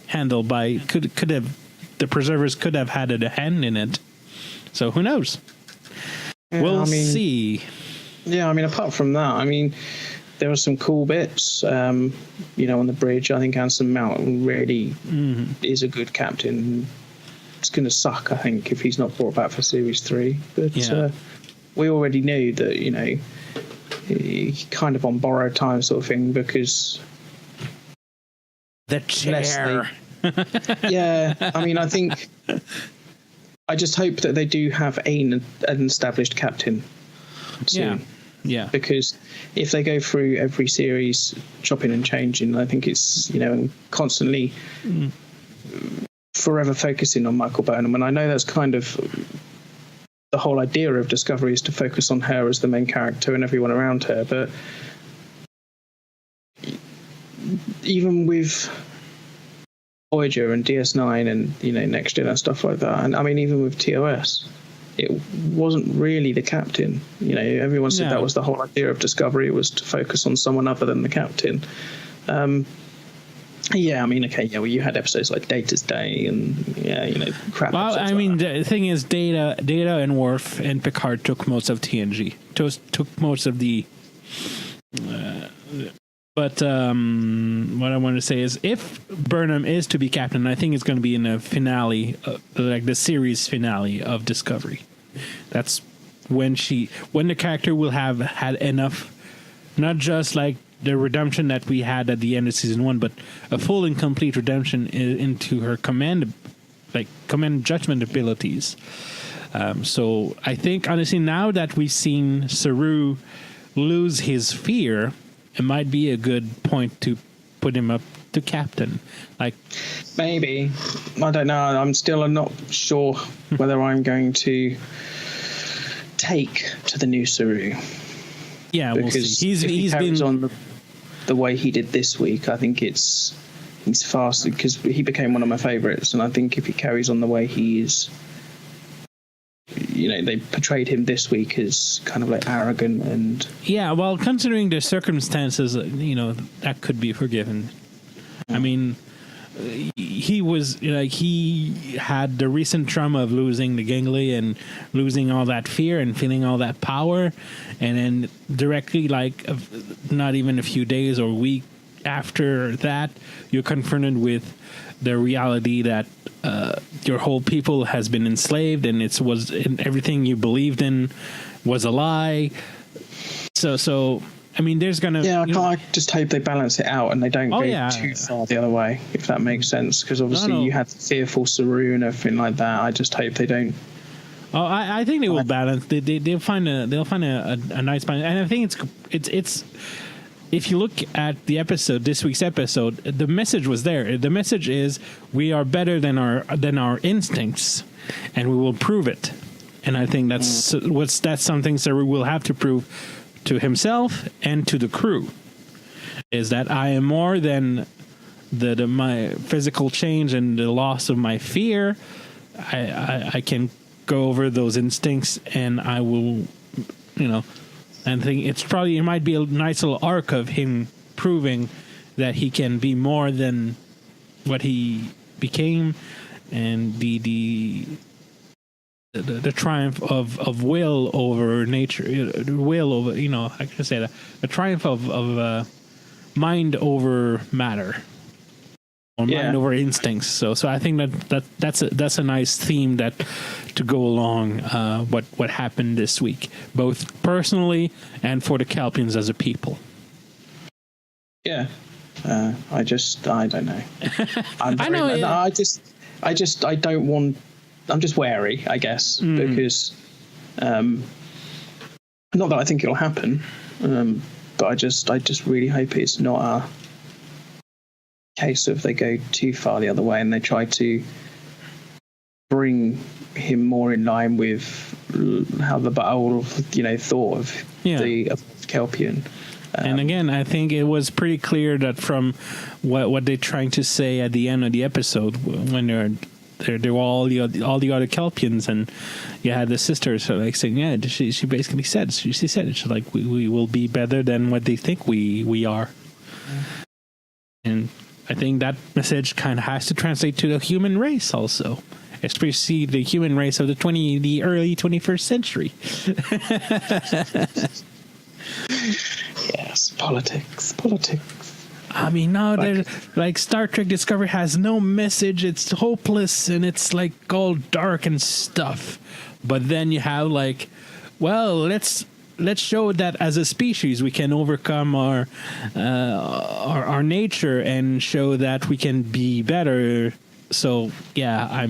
handled by the preservers could have had a hand in it. So who knows? Yeah, we'll see. Yeah, I mean, apart from that, I mean, there were some cool bits, on the bridge. I think Anson Mount really is a good captain. It's going to suck, I think, if he's not brought back for Series 3. But we already knew that, he kind of on borrowed time sort of thing, because the chair. Yeah, I mean, I just hope that they do have an established captain soon. Yeah. Because if they go through every series chopping and changing, I think it's, and constantly forever focusing on Michael Burnham. And I know that's kind of the whole idea of Discovery, is to focus on her as the main character and everyone around her. But even with Voyager and DS9 and, Next Gen and stuff like that, and I mean, even with TOS, it wasn't really the captain. Everyone said that was the whole idea of Discovery, was to focus on someone other than the captain. Yeah, I mean, okay, yeah, well, you had episodes like Data's Day and, crap. Well, I mean, the thing is, Data and Worf and Picard took most of TNG. Took most of the... But what I want to say is, if Burnham is to be captain, I think it's going to be in the finale, the series finale of Discovery. That's when the character will have had enough, not just the redemption that we had at the end of season 1, but a full and complete redemption into her command judgment abilities. So I think, honestly, now that we've seen Saru lose his fear, it might be a good point to put him up to captain. Maybe. I don't know. I'm still not sure whether I'm going to take to the new Saru. Yeah, we'll see. He's been on the way he did this week. I think he's fast, because he became one of my favourites, and I think if he carries on the way he is, they portrayed him this week as kind of arrogant and... Yeah, well, considering the circumstances, that could be forgiven. I mean, he was, he had the recent trauma of losing the gangly and losing all that fear and feeling all that power. And then directly, not even a few days or a week after that, you're confronted with the reality that your whole people has been enslaved, and everything you believed in was a lie. So I mean, there's gonna. Yeah, I just hope they balance it out and they don't go too far the other way, if that makes sense. Because obviously you had the fearful Saru and everything like that. I just hope they don't. Oh, I think they will balance. They'll find a nice balance, and I think it's. If you look at the episode, this week's episode, the message was there. The message is we are better than our instincts, and we will prove it. And I think that's something Saru will have to prove to himself and to the crew, is that I am more than my physical change and the loss of my fear. I can go over those instincts, and I will, and think it might be a nice little arc of him proving that he can be more than what he became, and the triumph of will over nature, will over, I can say that, a triumph of mind over matter, or mind over instincts. So I think that's a nice theme that to go along what happened this week, both personally and for the Kelpians as a people. Yeah, I don't know. I don't want. I'm just wary, I guess, because not that I think it'll happen, but I just really hope it's not a case of they go too far the other way and they try to bring him more in line with how the battle thought of the Kelpian. And again, I think it was pretty clear that from what they're trying to say at the end of the episode, when there were all the other Kelpians, and you had the sisters saying, she basically said, she's like, we will be better than what they think we are. And I think that message kind of has to translate to the human race also, especially the human race of the early 21st century. Yes, politics. I mean, now there's like Star Trek Discovery has no message. It's hopeless and it's like all dark and stuff. But then you have let's show that as a species we can overcome our nature and show that we can be better. So a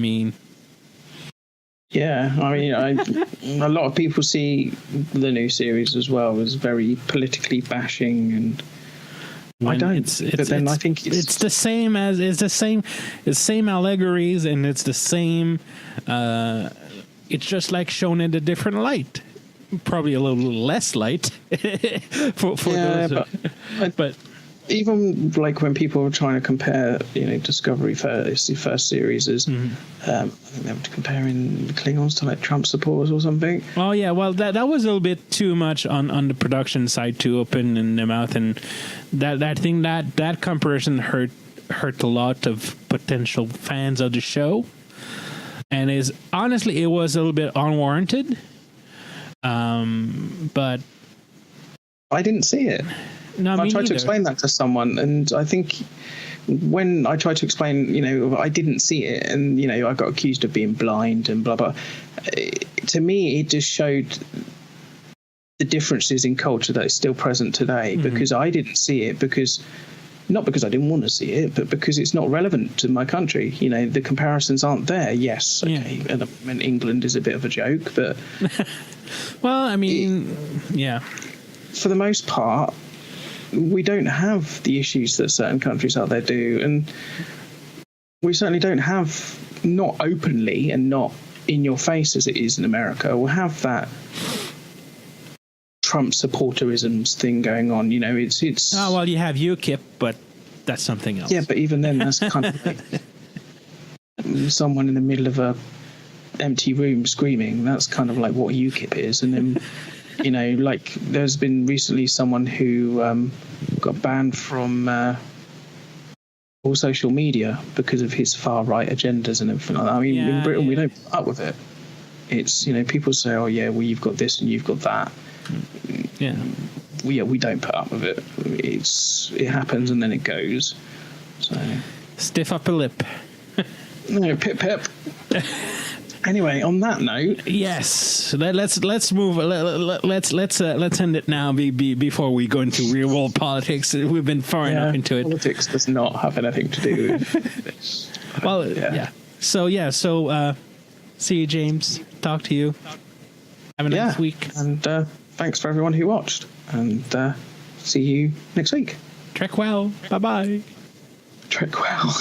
lot of people see the new series as well as very politically bashing, and I don't. I think it's the same allegories, and it's the same. It's just like shown in a different light, probably a little less light for those. But even like when people were trying to compare, Discovery first series as, I think they were comparing the Klingons to like Trump supporters or something. Oh yeah, well that was a little bit too much on the production side to open in their mouth, and that thing that comparison hurt a lot of potential fans of the show, and it was a little bit unwarranted. But I didn't see it. No, I tried to explain that to someone, and I think when I tried to explain, I didn't see it, and I got accused of being blind and blah blah. To me, it just showed the differences in culture that is still present today, because I didn't see it, not because I didn't want to see it, but because it's not relevant to my country. The comparisons aren't there. Yes, okay, and England is a bit of a joke, but well, I mean, for the most part, we don't have the issues that certain countries out there do, and we certainly don't have, not openly and not in your face as it is in America, we'll have that Trump supporterisms thing going on. It's oh well, you have UKIP, but that's something else. Yeah, but even then, that's kind of like someone in the middle of a empty room screaming. That's kind of like what UKIP is, and then. Like there's been recently someone who got banned from all social media because of his far right agendas and everything like that. I mean, in Britain we don't put up with it. It's people say, oh yeah, well you've got this and you've got that. Yeah, we don't put up with it. It happens and then it goes. So stiff upper lip. No, pip. Anyway, on that note, yes, let's move. Let's end it now. Before we go into real world politics, we've been far enough into it. Politics does not have anything to do with this. Well, yeah. So see you, James. Talk to you. Have a nice week. And thanks for everyone who watched. And see you next week. Trek well. Bye bye. Trek well.